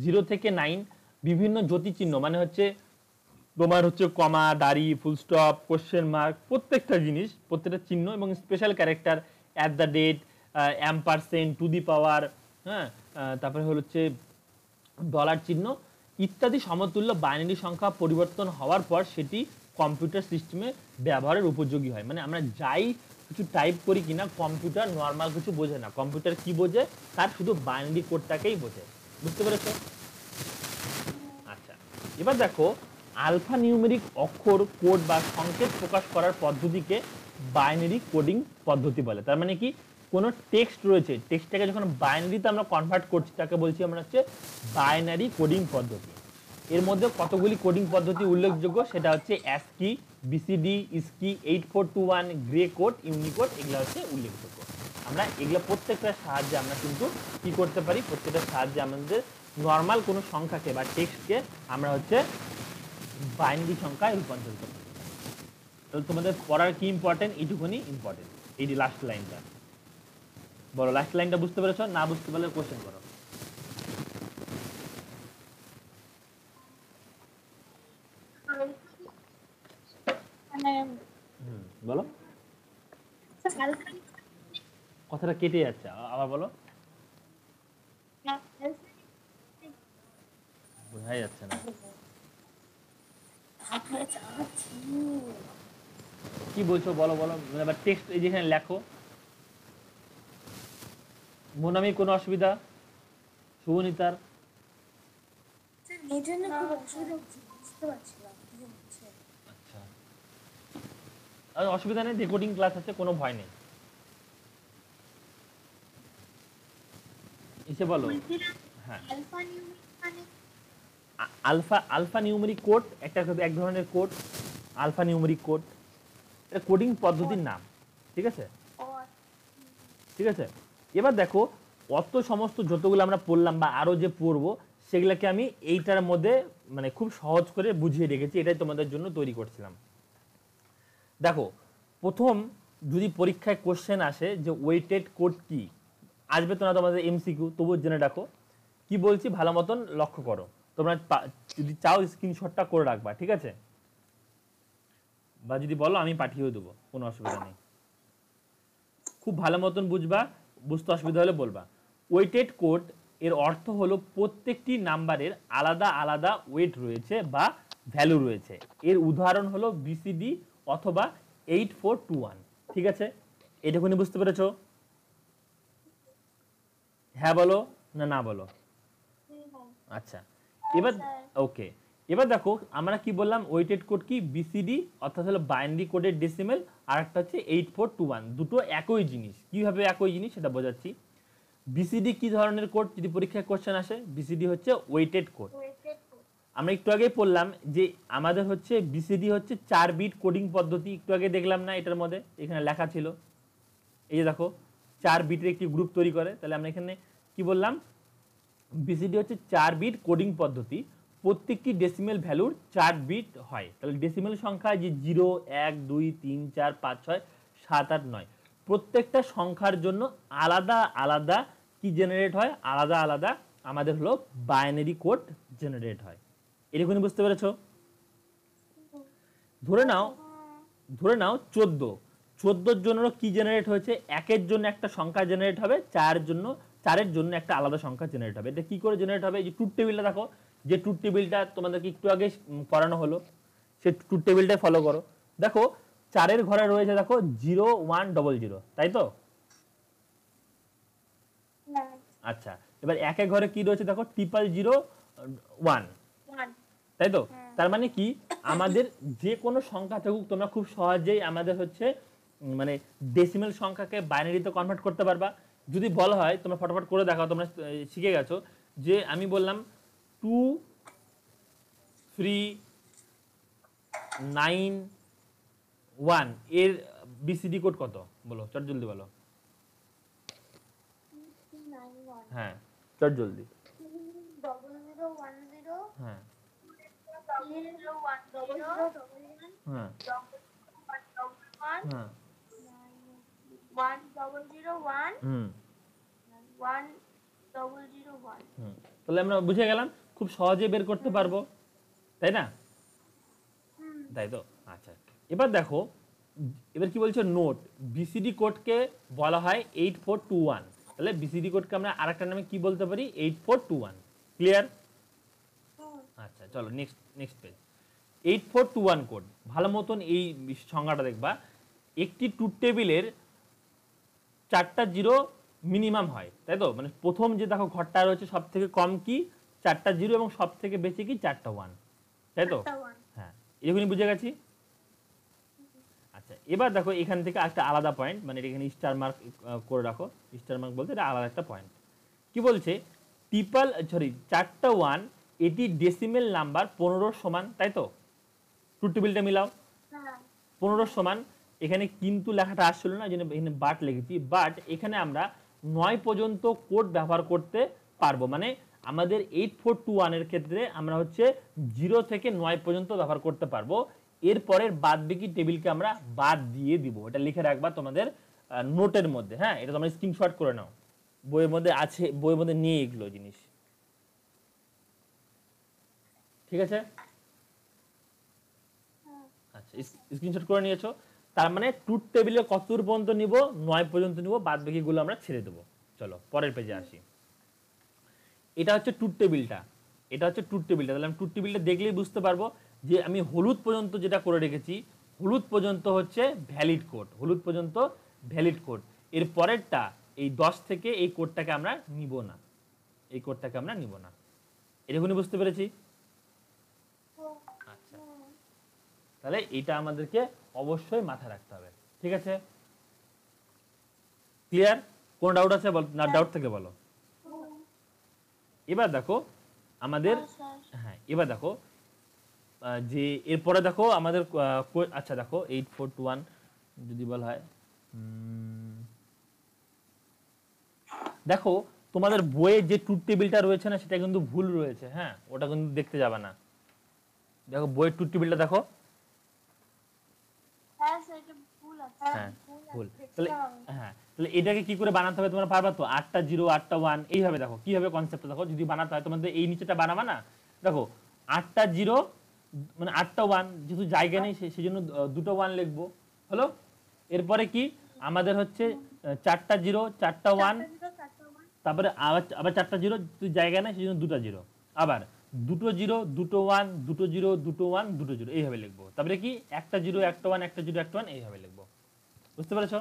0 থেকে 9, বিভিন্ন জ্যোতিচিহ্ন মানে হচ্ছে তোমার হচ্ছে কমা, দাড়ি, ফুল স্টপ, কোশ্চেন মার্ক, প্রত্যেকটা জিনিস, প্রত্যেকটা চিহ্ন এবং special character at the rate, ampersand, to the power, হ্যাঁ, তারপরে হচ্ছে ডলার চিহ্ন ইত্যাদি সমতুল্য বাইনারি সংখ্যা পরিবর্তন হওয়ার পর সেটি কম্পিউটার সিস্টেমে ব্যবহারের উপযোগী হয়। মানে আমরা যাই কিছু টাইপ করি কিনা, কম্পিউটার নর্মাল কিছু বোঝে না। কম্পিউটার কি বোঝে? তার শুধু বাইনারি কোডটাকেই বোঝে। বুঝতে পেরেছো? আচ্ছা, এবার দেখো, আলফা নিউমেরিক অক্ষর, কোড বা সংকেত প্রকাশ করার পদ্ধতিকে বাইনারি কোডিং পদ্ধতি বলে। তার মানে কি, কোনো টেক্সট রয়েছে, টেক্সটটাকে যখন বাইনারিতে আমরা কনভার্ট করছি তাকে বলছি আমরা হচ্ছে বাইনারি কোডিং পদ্ধতি। এর মধ্যে কতগুলি কোডিং পদ্ধতি উল্লেখযোগ্য, সেটা হচ্ছে ASCII, BCD, ISCII, 8421, gray code, Unicode, এগুলো হচ্ছে উল্লেখযোগ্য। আমরা এগুলো প্রত্যেকটার সাহায্যে আমরা কিন্তু কি করতে পারি, প্রত্যেকটার সাহায্যে আমাদের নর্মাল কোনো সংখ্যাকে বা টেক্সটকে আমরা হচ্ছে বাইনারি সংখ্যায় রূপান্তরিত করতে পারি। তাহলে তোমাদের পড়ার কি ইম্পর্টেন্ট, এইটুকুনি ইম্পর্টেন্ট। এই যে লাস্ট লাইনটা বলো, লাস্ট লাইনটা বুঝতে পেরেছো? না বুঝতে পারলে কোশ্চেন করো। মানে বলো, কথাটা কেটে যাচ্ছে, আবার বলো। বোঝাই যাচ্ছে না, কি বলছো বলো বলো। এবার টেক্সট এই যেখানে লেখো। মোনামি কোনো অসুবিধা? শুভনিতার? এই জন্য খুব অসুবিধা হচ্ছে, বুঝতে পারছিলাম কি হচ্ছে। আচ্ছা, আর অসুবিধা নেই, রেকর্ডিং ক্লাস আছে, কোনো ভয় নেই। এসে বলো। হ্যাঁ, আলফা নিউমেরিক মানে আলফা নিউমেরিক কোড একটা এক ধরনের কোড, আলফা নিউমেরিক কোড, এটা কোডিং পদ্ধতির নাম, ঠিক আছে? ঠিক আছে, এবার দেখো, অত সমস্ত যতগুলো আমরা পড়লাম বা আরো যে পড়বো সেগুলোকে আমি এইটার মধ্যে মানে খুব সহজ করে বুঝিয়ে রেখেছি, এটাই তোমাদের জন্য তৈরি করছিলাম। দেখো, প্রথম যদি পরীক্ষায় কোশ্চেন আসে যে ওয়েটেড কোড কি, আসবে তো না তোমাদের এমসিকিউ, তবুও জেনে রাখো। কি বলছি ভালো মতন লক্ষ্য করো, তোমরা যদি চাও স্ক্রিনশটটা করে রাখবা, ঠিক আছে? বা যদি বলো আমি পাঠিয়ে দেবো, কোনো অসুবিধা নেই। খুব ভালো মতন বুঝবা, বুঝতে অসুবিধা হলে বলবা। ওয়েটেড কোড এর অর্থ হলো প্রত্যেকটি নাম্বারের আলাদা আলাদা ওয়েট রয়েছে বা ভ্যালু রয়েছে। এর উদাহরণ হলো বিসিডি অথবা 8421, ঠিক আছে? এটুকুনি বুঝতে পেরেছো? হ্যাঁ বলো না না বলো। আচ্ছা, এবার ওকে, এবার দেখো আমরা কি বললাম, ওয়েটেড কোড কি, বিসিডি অর্থাৎ হলো বাইনারি কোডের ডেসিমেল, আর একটা হচ্ছে 8421, দুটো একই জিনিস। কিভাবে একই জিনিস সেটা বোঝাচ্ছি। বিসিডি কি ধরনের কোড, যদি পরীক্ষায় কোশ্চেন আসে, বিসিডি হচ্ছে ওয়েটেড কোড। আমরা একটু আগে পড়লাম যে আমাদের হচ্ছে বিসিডি হচ্ছে 4 বিট কোডিং পদ্ধতি, একটু আগে দেখলাম না এটার মধ্যে, এখানে লেখা ছিল, এই যে দেখো 4 বিটের একটি গ্রুপ তৈরি করে। তাহলে আমরা এখানে কি বললাম, বিসিডি হচ্ছে 4 বিট কোডিং পদ্ধতি, প্রত্যেকটি ডেসিমেল ভ্যালুর 4 বিট হয়। তাহলে ডেসিমেল সংখ্যা যে 0 1 2 3 4 5 6 7 8 9 প্রত্যেকটা সংখ্যার জন্য আলাদা আলাদা কি জেনারেট হয়, আলাদা আলাদা আমাদের হলো বাইনারি কোড জেনারেট হয়। এরকমই বুঝতে পেরেছো? ধরে নাও 14 জন্য কি জেনারেট হয়েছে, একের জন্য একটা সংখ্যা জেনারেট হবে, চারের জন্য একটা আলাদা সংখ্যা জেনারেট হবে। এটা কি করে জেনারেট হবে? এই যে ট্রুথ টেবিলটা দেখো, যে ট্রুথ টেবিলটা তোমাদেরকে একটু আগে করানো হলো, সেই ট্রুথ টেবিলটাই ফলো করো। দেখো 4 ঘরে রয়েছে দেখো 0 1 00, তাই তো? আচ্ছা, এবার একের ঘরে কি রয়েছে দেখো 0001, তাই তো? তার মানে কি আমাদের যে কোনো সংখ্যা থাকুক তোমরা খুব সহজেই আমাদের হচ্ছে মানে ডেসিমেল সংখ্যাকে বাইনারিতে কনভার্ট করতে পারবা। যদি বলা হয় তোমরা ফটাফট করে দেখাও, তোমরা শিখে গেছো যে আমি বললাম 2 3 9 1 এর বিসিডি কোড কত বলো, চট জলদি বলো। হ্যাঁ চট জলদি। হ্যাঁ হ্যাঁ হ্যাঁ তাহলে আমরা বুঝে গেলাম, খুব সহজে বের করতে পারবো, তাই না? তাই তো? আচ্ছা, এবার দেখো, এবার কি বলছে নোট, বিসিডি কোডকে বলা হয় 8421। তাহলে বিসিডি কোডকে আমরা আরেকটা নামে কি বলতে পারি? 8421। ক্লিয়ার? আচ্ছা চলো নেক্সট পেজ। 8421 কোড, ভালো মতন এই সংজ্ঞাটা দেখবা। একটি ট্রুথ টেবিলের 4টা জিরো মিনিমাম হয়, তাই তো? মানে প্রথম যে দেখো ঘরটা রয়েছে সব থেকে কম কি 4টা জিরো এবং সব থেকে বেশি কি 4টা 1, তাই তো? হ্যাঁ, এরকমই বুঝে গেছি। আচ্ছা, এবার দেখো এখান থেকে একটা আলাদা পয়েন্ট, মানে এখানে স্টার মার্ক করে রাখো। স্টার মার্ক বলতে এটা আলাদা একটা পয়েন্ট। কি বলছে? 4টা 1 এটি ডেসিমেল নাম্বার 15 সমান, তাই তো? ট্রুথ টেবিলটা মিলাও। 15 সমান, এখানে কিন্তু লেখাটা আসছিল না, এখানে বাট লিখেছি। বাট এখানে আমরা 9 পর্যন্ত কোড ব্যবহার করতে পারবো। মানে আমাদের 8421 এর ক্ষেত্রে আমরা হচ্ছে 0 থেকে 9 পর্যন্ত ব্যবহার করতে পারবো। এরপরের বাদবাকি টেবিলকে আমরা বাদ দিয়ে দিব। এটা লিখে রাখবা তোমাদের নোটের মধ্যে। হ্যাঁ, এটা তোমরা স্ক্রিনশট করে নাও, বইয়ের মধ্যে আছে, বইয়ের মধ্যে নিয়ে এগুলো জিনিস, ঠিক আছে? আচ্ছা, স্ক্রিনশট করে নিয়েছো? তার মানে ট্রুথ টেবিলে কতদূর পর্যন্ত নিব? 9 পর্যন্ত নিব, বাদ বাকিগুলো আমরা ছেড়ে দেবো। চলো পরের পেজে আসি। এটা হচ্ছে ট্রুথ টেবিলটা, তাহলে আমি ট্রুথ টেবিলটা দেখলেই বুঝতে পারবো যে আমি হলুদ পর্যন্ত যেটা করে রেখেছি, হলুদ পর্যন্ত হচ্ছে ভ্যালিড কোড। এর পরেরটা এই 10 থেকে এই কোডটাকে আমরা নিব না, এরকমই বুঝতে পেরেছি? আচ্ছা, তাহলে এটা আমাদেরকে অবশ্যই মাথায় রাখতে হবে, ঠিক আছে? ক্লিয়ার? কোন ডাউট আছে? না ডাউট থেকে বলো। এবার দেখো আমাদের, হ্যাঁ এবার দেখো যে এরপরে দেখো আমাদের, আচ্ছা দেখো 8421 যদি বলা হয়, দেখো তোমাদের বইয়ে যে ট্রুথ টেবিলটা রয়েছে না, সেটা কিন্তু ভুল রয়েছে। হ্যাঁ, ওটা কিন্তু দেখতে যাবে না। দেখো বইয়ের ট্রুথ টেবিলটা দেখো। হ্যাঁ ভুল। তাহলে এটাকে কি করে বানাতে হবে তোমরা পারবা তো? 8টা 0 8টা 1 এইভাবে দেখো কিভাবে কনসেপ্টটা দেখো। যদি বানাতে হয় তোমাদের এই নিচেটা বানাবা না, দেখো 8টা 0 মানে 8টা 1, যেহেতু জায়গা নেই সেজন্য দুটো 1 লিখবো, হলো? এরপরে কি আমাদের হচ্ছে 4টা 0 4টা 1, তারপরে আবার 4টা 0, জায়গা নেই সেজন্য দুটো 0, আবার দুটো 0 দুটো 1 দুটো 0 দুটো 1 দুটো 0, এইভাবে লিখবো। তারপরে কি একটা 0 একটা 1 একটা 0 একটা 1, এইভাবে লিখবো। বুঝতে পেরেছো?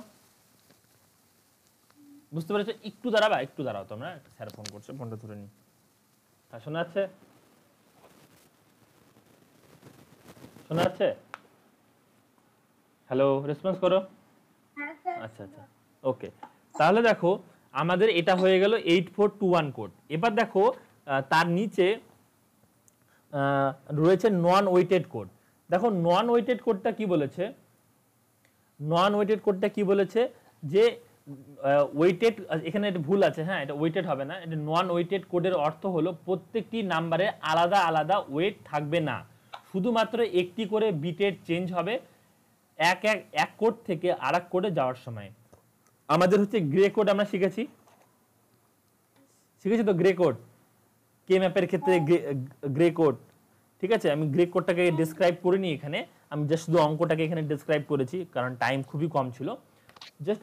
একটু দাঁড়াও তোমরা, স্যার ফোন করছে, ফোনটা ধরে নি। হ্যাঁ, শোনা যাচ্ছে? হ্যালো, রেসপন্স করো। আচ্ছা, ওকে। তাহলে দেখো আমাদের এটা হয়ে গেল 8421 কোড। এবার দেখো তার নিচে রয়েছে নন ওয়েটেড কোড। দেখো নন ওয়েটেড কোডটা কি বলেছে? যে ওয়েটেড, এখানে একটা ভুল আছে, হ্যাঁ এটা ওয়েটেড হবে না, এটা নন ওয়েটেড কোডের অর্থ হলো প্রত্যেকটি নাম্বারে আলাদা আলাদা ওয়েট থাকবে না, শুধুমাত্র একটি করে বিটের চেঞ্জ হবে এক কোড থেকে আরেক কোডে যাওয়ার সময়। আমাদের হচ্ছে গ্রে কোড আমরা শিখেছি তো, গ্রে কোড কে ম্যাপের ক্ষেত্রে গ্রে কোড, ঠিক আছে। আমি গ্রে কোডটাকে ডেসক্রাইব করিনি এখানে, আমি জাস্ট শুধু অঙ্কটাকে এখানে ডেসক্রাইব করেছি কারণ টাইম খুবই কম ছিল। জাস্ট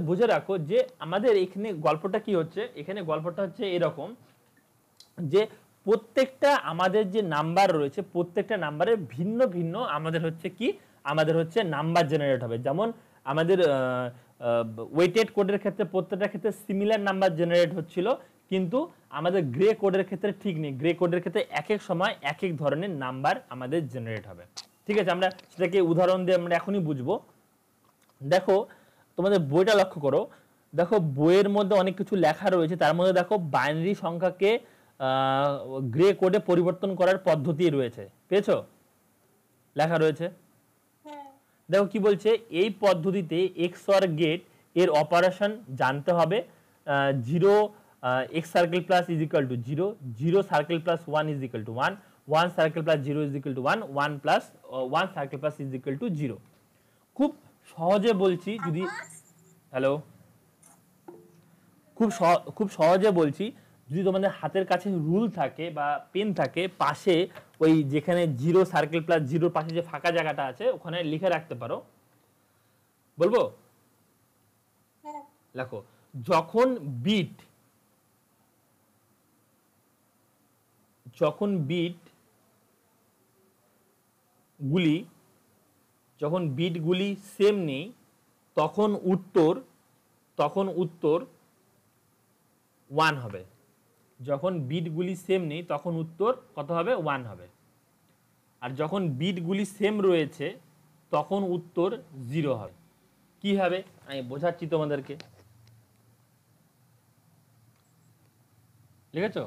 বুঝে রাখো যে আমাদের এখানে গল্পটা কি হচ্ছে, এখানে গল্পটা হচ্ছে এরকম যে প্রত্যেকটা আমাদের যে নাম্বার রয়েছে প্রত্যেকটা নাম্বারে ভিন্ন ভিন্ন আমাদের হচ্ছে কি, আমাদের হচ্ছে নাম্বার জেনারেট হবে। যেমন আমাদের ওয়েটেড কোডের ক্ষেত্রে প্রত্যেকটা ক্ষেত্রে সিমিলার নাম্বার জেনারেট হচ্ছিল, কিন্তু আমাদের গ্রে কোডের ক্ষেত্রে ঠিক নেই, গ্রে কোডের ক্ষেত্রে এক এক সময় এক এক ধরনের নাম্বার আমাদের জেনারেট হবে, ঠিক আছে। আমরা সেটাকে উদাহরণ দিয়ে আমরা এখনই বুঝবো। দেখো তোমাদের বইটা লক্ষ্য করো, দেখো বইয়ের মধ্যে অনেক কিছু লেখা রয়েছে, তার মধ্যে দেখো বাইনারি সংখ্যাকে গ্রে কোডে পরিবর্তন করার পদ্ধতি রয়েছে, পেয়েছো? লেখা রয়েছে, হ্যাঁ দেখো কি বলছে, এই পদ্ধতিতে XOR গেট এর অপারেশন জানতে হবে। 0 x circle plus is equal to 0, 0 circle plus 1 is equal to 1, 1 circle plus 0 is equal to 1, 1 plus 1 circle plus is equal to 0। খুব সহজে বলছি, যদি হ্যালো খুব সহজে বলছি, যদি তোমাদের হাতের কাছে রুল থাকে বা পেন থাকে, পাশে ওই যেখানে 0 সার্কেল প্লাস 0 পাশে যে ফাঁকা জায়গাটা আছে ওখানে লিখে রাখতে পারো, বলবো? হ্যাঁ লেখো, যখন বিট গুলি সেম নেই তখন উত্তর 1 হবে। যখন বিটগুলি সেম নেই তখন উত্তর কত হবে? 1 হবে। আর যখন বিটগুলি সেম রয়েছে তখন উত্তর 0 হবে। কি হবে আমি বোঝাচ্ছি তোমাদেরকে, লিখেছো?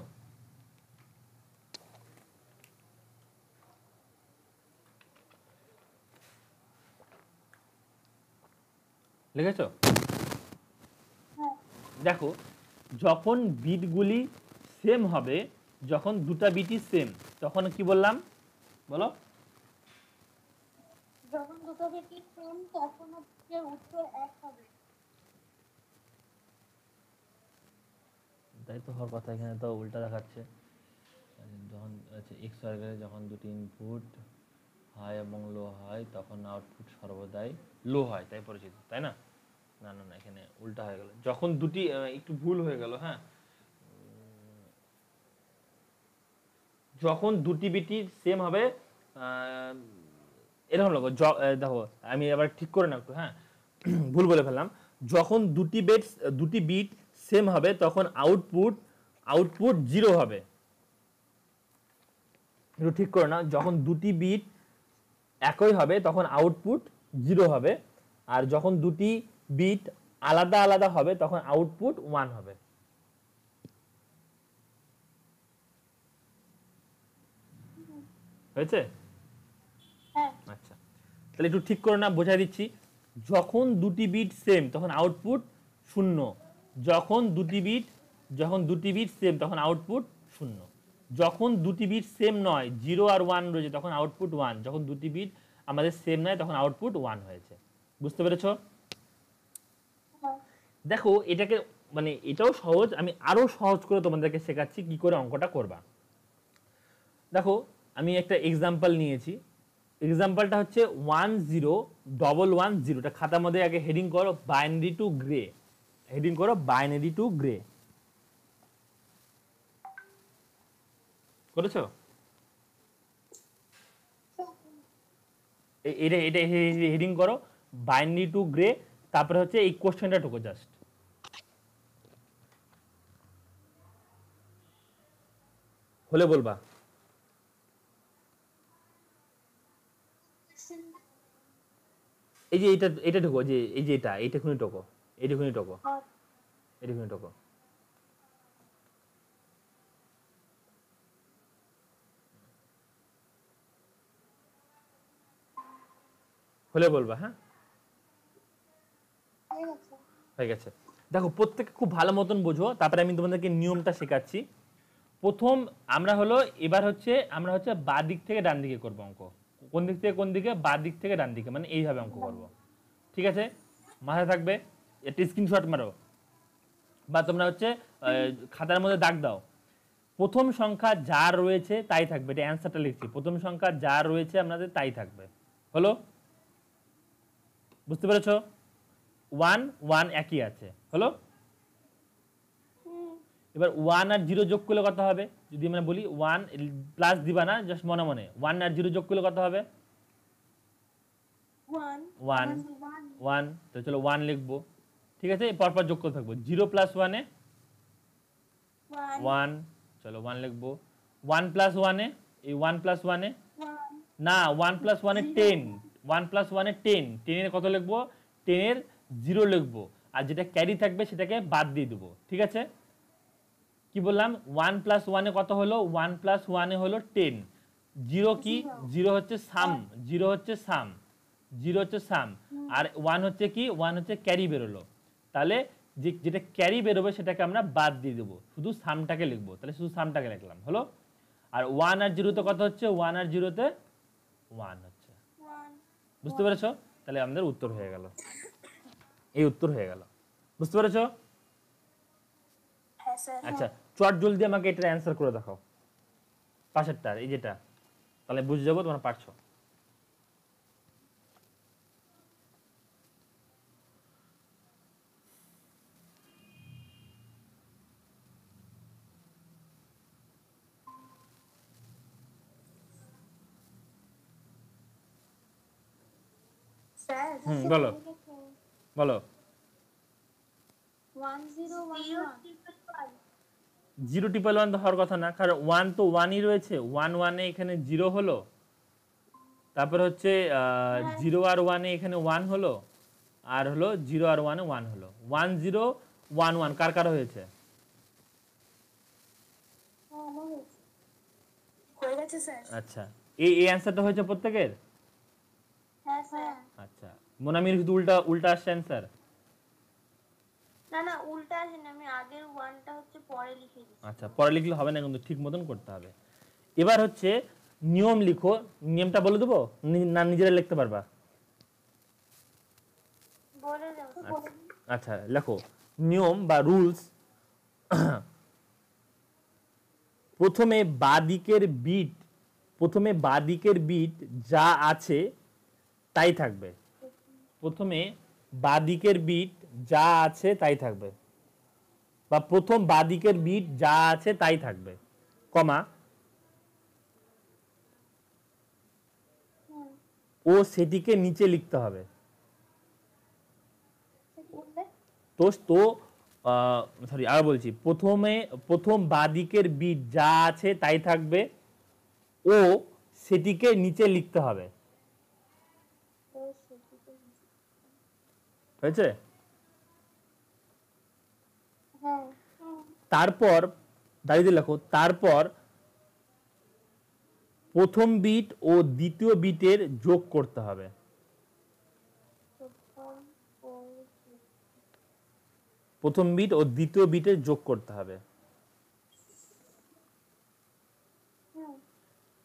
লিখেছো? হ্যাঁ দেখো, যখন বিটগুলি সেম হবে, যখন দুটা বিটই সেম, তখন কি বললাম বলো? যখন দুটো বিটি সেম তখন হচ্ছে উত্তর 1 হবে। তাই তো হওয়ার কথা, এখানে তো উল্টা দেখাচ্ছে। যখন এক্স সার্কেলে যখন দুটি ইনপুট হাই এবং লো হয় তখন আউটপুট সর্বদাই লো হয়, তাই পরিচিত, তাই না? না না না, এখানে উল্টা হয়ে গেল। যখন দুটি একটু ভুল হয়ে গেল, হ্যাঁ, যখন দুটি বিটি সেম হবে, এরকম লোক দেখো আমি আবার ঠিক করে না একটু, হ্যাঁ ভুল বলে ফেললাম। যখন দুটি বিট সেম হবে তখন আউটপুট 0 হবে। একটু ঠিক করে না, যখন দুটি বিট একই হবে তখন আউটপুট 0 হবে, আর যখন দুটি বিট আলাদা আলাদা হবে তখন আউটপুট 1 হবে। হয়েছে? হ্যাঁ আচ্ছা, তাহলে একটু ঠিক করে না, বোঝাই দিচ্ছি। যখন দুটি বিট সেম তখন আউটপুট 0, যখন দুটি বিট সেম তখন আউটপুট 0, যখন দুটি বিট সেম নয় 0 আর 1 রয়েছে তখন আউটপুট 1, যখন দুটি বিট আমাদের সেম নয় তখন আউটপুট 1 হয়েছে। বুঝতে পেরেছো? হ্যাঁ দেখো এটাকে মানে এটাও সহজ, আমি আরো সহজ করে তোমাদেরকে শেখাচ্ছি কি করে অঙ্কটা করবা। দেখো আমি একটা এক্সাম্পল নিয়েছি, এক্সাম্পলটা হচ্ছে 10110। এটা খাতার মধ্যে আগে হেডিং করো বাইনারি টু গ্রে, হেডিং করো বাইনারি টু গ্রে, করেছো? এটা এটা হেডিং করো বাইনারি টু গ্রে, তারপরে হচ্ছে এই কোশ্চেনটা ঢুকো জাস্ট, হলে বলবা। এই যে এটা ঢোকো, যে এই যে এইটাখুনি ঢোকো, এইটুকুনি ঢোকো, এইটুকুনি ঢোকো। হলে বলবা, হ্যাঁ হয়ে গেছে। হয়ে গেছে। দেখো প্রত্যেকে খুব ভালো মতন বোঝো, তারপরে আমি তোমাদেরকে নিয়মটা শেখাচ্ছি। প্রথম আমরা হলো এবার হচ্ছে আমরা হচ্ছে বাঁ দিক থেকে ডান দিকে করবো অঙ্ক। কোন দিক থেকে কোন দিকে? বাঁ দিক থেকে ডান দিকে, মানে এইভাবে অঙ্ক করবো। ঠিক আছে, মাথায় থাকবে। একটা স্ক্রিনশট মারো বা তোমরা হচ্ছে খাতার মধ্যে দাগ দাও। প্রথম সংখ্যা যা রয়েছে তাই থাকবে, এটা অ্যান্সারটা লিখছি। প্রথম সংখ্যা যা রয়েছে আপনাদের তাই থাকবে। হলো, বুঝতে পেরেছো? 1 1 একই আছে। হলো, এবার 1 আর 0 যোগ করলে কত হবে? যদি আমরা বলি 1 প্লাস দিবা না, জাস্ট মনে মনে 1 আর 0 যোগ করলে কত হবে? 1 1। তো চলো 1 লিখবো। ঠিক আছে, পরপর যোগ করতে থাকবো। 0 প্লাস 1 এ 1, চলো 1 লিখবো। 1 প্লাস 1 এ, এই 1 প্লাস 1 এ না, 1 প্লাস 1 এ 10, 1 প্লাস 1 এ 10, 10 এর কত লিখবো? 10 এর 0 লিখবো, আর যেটা ক্যারি থাকবে সেটাকে বাদ দিয়ে দেবো। ঠিক আছে, কি বললাম? 1 প্লাস 1 এ কত হলো? 1 প্লাস 1 এ হলো 10। 0 কি? 0 হচ্ছে সাম, 0 হচ্ছে সাম, 0 হচ্ছে সাম। আর 1 হচ্ছে কি? 1 হচ্ছে ক্যারি বেরোলো। তাহলে যেটা ক্যারি বেরোবে সেটাকে আমরা বাদ দিয়ে দেবো, শুধু সামটাকে লিখবো। তাহলে শুধু সামটাকে লিখলাম। হলো, আর 1 আর 0 তে কত হচ্ছে? 1 আর 0 তে 1 হচ্ছে। বুঝতে পেরেছো? তাহলে আমাদের উত্তর হয়ে গেল, এই উত্তর হয়ে গেল। বুঝতে পেরেছো? আচ্ছা, চট জলদি আমাকে এটার অ্যান্সার করে দেখাও, পাশেরটার, এই যেটা, তাহলে বুঝে যাবো তোমরা পারছো। বলো বলো। 0 ট্রিপল 1 তো হওয়ার কথা না, কারণ 1 তো 1ই রয়েছে। 1 1 এ এখানে 0 হলো, তারপর হচ্ছে 0 আর 1 এ এখানে 1 হলো, আর হলো 0 আর 1 এ 1 হলো। 1 0 1 1 কার কার হয়েছে? আচ্ছা, এই অ্যান্সারটা হয়েছে প্রত্যেকের? আচ্ছা, মোনামির শুধু উল্টা উল্টা আসছে অ্যান্সার। না না, উল্টা আসেনি, আমি আগের ওয়ানটা হচ্ছে পরে লিখে দিচ্ছি। আচ্ছা, পরে লিখলে হবে না, কিন্তু ঠিক মতন করতে হবে। এবার হচ্ছে নিয়ম লিখো। নিয়মটা বলে দেবো না নিজেরা লিখতে পারবা? বলে দাও। আচ্ছা লেখো, নিয়ম বা রুলস। প্রথমে বাদিকের বিট, প্রথমে বাদিকের বিট যা আছে তাই থাকবে। প্রথমে বাদিকের বিট যা আছে তাই থাকবে, বা প্রথম বাদিকের বিট যা আছে তাই থাকবে, কমা, ও সেটিকে নিচে লিখতে হবে। তো তো সরি, আর বলছি, প্রথম বাদিকের বিট যা আছে তাই থাকবে, ও সেটিকে নিচে লিখতে হবে। হয়েছে? তারপর দাঁড়িয়ে লেখো, তারপর প্রথম বিট ও দ্বিতীয় বিটের যোগ করতে হবে। প্রথম বিট ও দ্বিতীয় বিটের যোগ করতে হবে।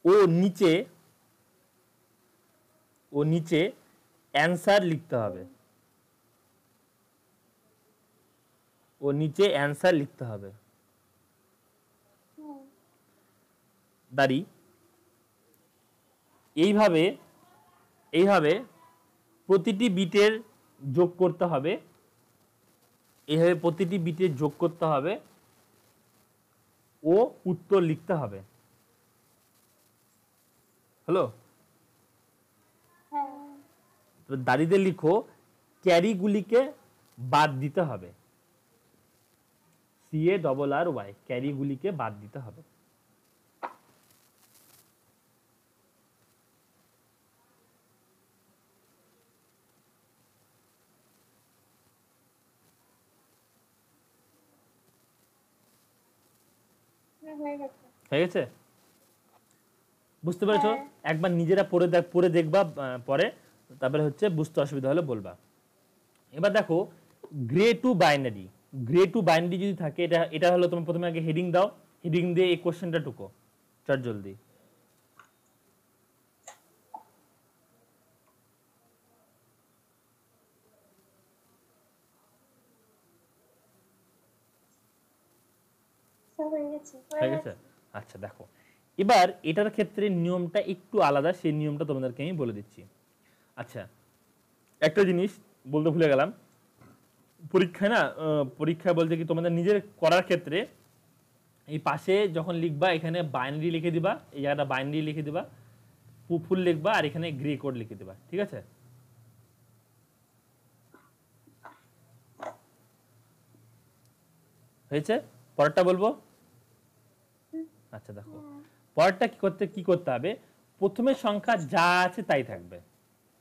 ও নিচে অ্যান্সার লিখতে হবে। ও নিচে অ্যান্সার লিখতে হবে। দাঁড়ি এইভাবে প্রতিটি বিটের যোগ করতে হবে। এইভাবে প্রতিটি বিটের যোগ করতে হবে ও উত্তর লিখতে হবে। হলো, দাঁড়িয়ে লিখো, ক্যারিগুলিকে বাদ দিতে হবে। CARRY, ক্যারিগুলিকে বাদ দিতে হবে। হয়ে গেছে? বুঝতে পেরেছো? একবার নিজেরা পড়ে দেখবা, পরে তারপরে হচ্ছে বুঝতে অসুবিধা হলে বলবা। এবার দেখো, grey two binary, grey two binary যদি থাকে, এটা এটা হলো, তুমি প্রথমে আগে হেডিং দাও, হেডিং দিয়ে এই কোশ্চেনটা টুকো চট জলদি। স্যার হয়ে গেছে। হয়ে গেছে? আচ্ছা দেখো, এবার এটার ক্ষেত্রে নিয়মটা একটু আলাদা, সেই নিয়মটা তোমাদেরকে আমি বলে দিচ্ছি। আচ্ছা, একটা জিনিস বলতে ভুলে গেলাম, পরীক্ষায় না, পরীক্ষায় বলতে কি তোমাদের নিজের করার ক্ষেত্রে এই পাশে যখন লিখবা এখানে বাইনারি লিখে দিবা, এই জায়গাটা বাইনারি লিখে দিবা, ফুল লিখবা, আর এখানে গ্রে কোড লিখে দিবা, ঠিক আছে? হয়েছে? পরেরটা বলবো। আচ্ছা দেখো, পরেরটা কি করতে হবে, প্রথমের সংখ্যা যা আছে তাই থাকবে,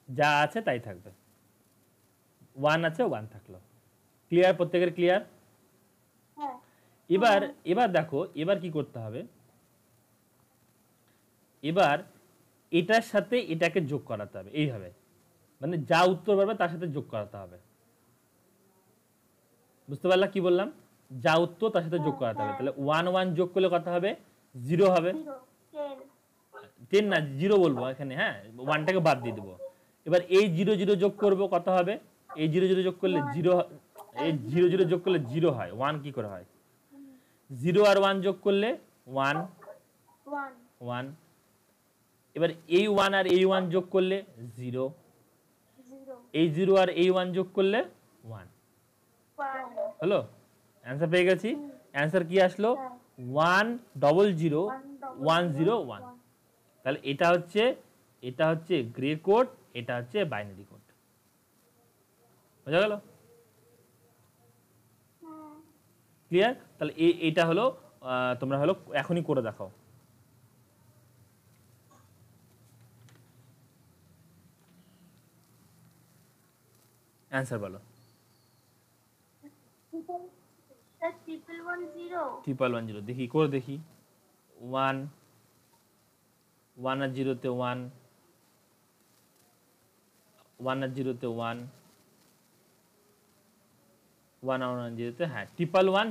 যা আছে তাই থাকবে, 1 আছে 1 থাকলো। ক্লিয়ার? প্রত্যেকের ক্লিয়ার? হ্যাঁ। এবার এবার দেখো, এবার কি করতে হবে, এবার এটার সাথে এটাকে যোগ করাতে হবে এইভাবে, মানে যা উত্তর পারবে তার সাথে যোগ করাতে হবে। বুঝতে পারলা কি বললাম? যা উত্তর তার সাথে যোগ করাতে হবে। তাহলে 1 1 যোগ করলে কত হবে? 0 হবে। 10 না, 0 বলবো এখানে, হ্যাঁ, 1টাকে বাদ দিয়ে দেবো। এবার এই 0 0 যোগ করব, কত হবে? এই 0 0 যোগ করলে 0, এই 0 0 যোগ করলে 0 হয়, 1 কি করে হয়? 0 আর 1 যোগ করলে 1 1। এবার এই 1 আর এই 1 যোগ করলে 0, এই 0 আর এই 1 যোগ করলে 1 হলো। অ্যান্সার পেয়ে গেছি। অ্যান্সার কি আসলো? 1 0 0 1 0 1। তাহলে এটা হচ্ছে গ্রে কোড, এটা হচ্ছে বাইনারি কোড। বোঝা গেল? ক্লিয়ার? তাহলে এটা হলো, তোমরা হলো এখনই করে দেখাও। অ্যান্সার বলো। 1 দেখি, করে দেখি। 1 1 আর 0-তে 1, 1 আর 0-তে 1, 1 আর 0-তে, হ্যাঁ, 1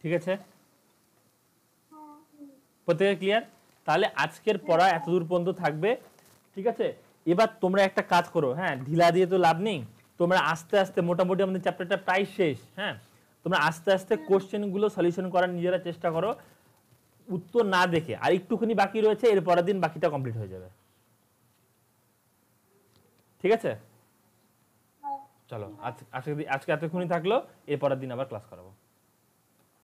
ঠিক আছে? প্রত্যেকে ক্লিয়ার? তাহলে আজকের পড়া এতদূর পর্যন্ত থাকবে, ঠিক আছে? এবার তোমরা একটা কাজ করো, হ্যাঁ, ঢিলা দিয়ে তো লাভ নেই, তোমরা আস্তে আস্তে, মোটামুটি আমাদের চ্যাপ্টারটা প্রায় শেষ, হ্যাঁ, তোমরা আস্তে আস্তে কোশ্চেনগুলো সলিউশন করার নিজেরা চেষ্টা করো, উত্তর না দেখে। আর একটুখানি বাকি রয়েছে, এর পরের দিন বাকিটা কমপ্লিট হয়ে যাবে, ঠিক আছে? চলো, আজকে এতক্ষণই থাকলো, এর পরের দিন আবার ক্লাস করাবো।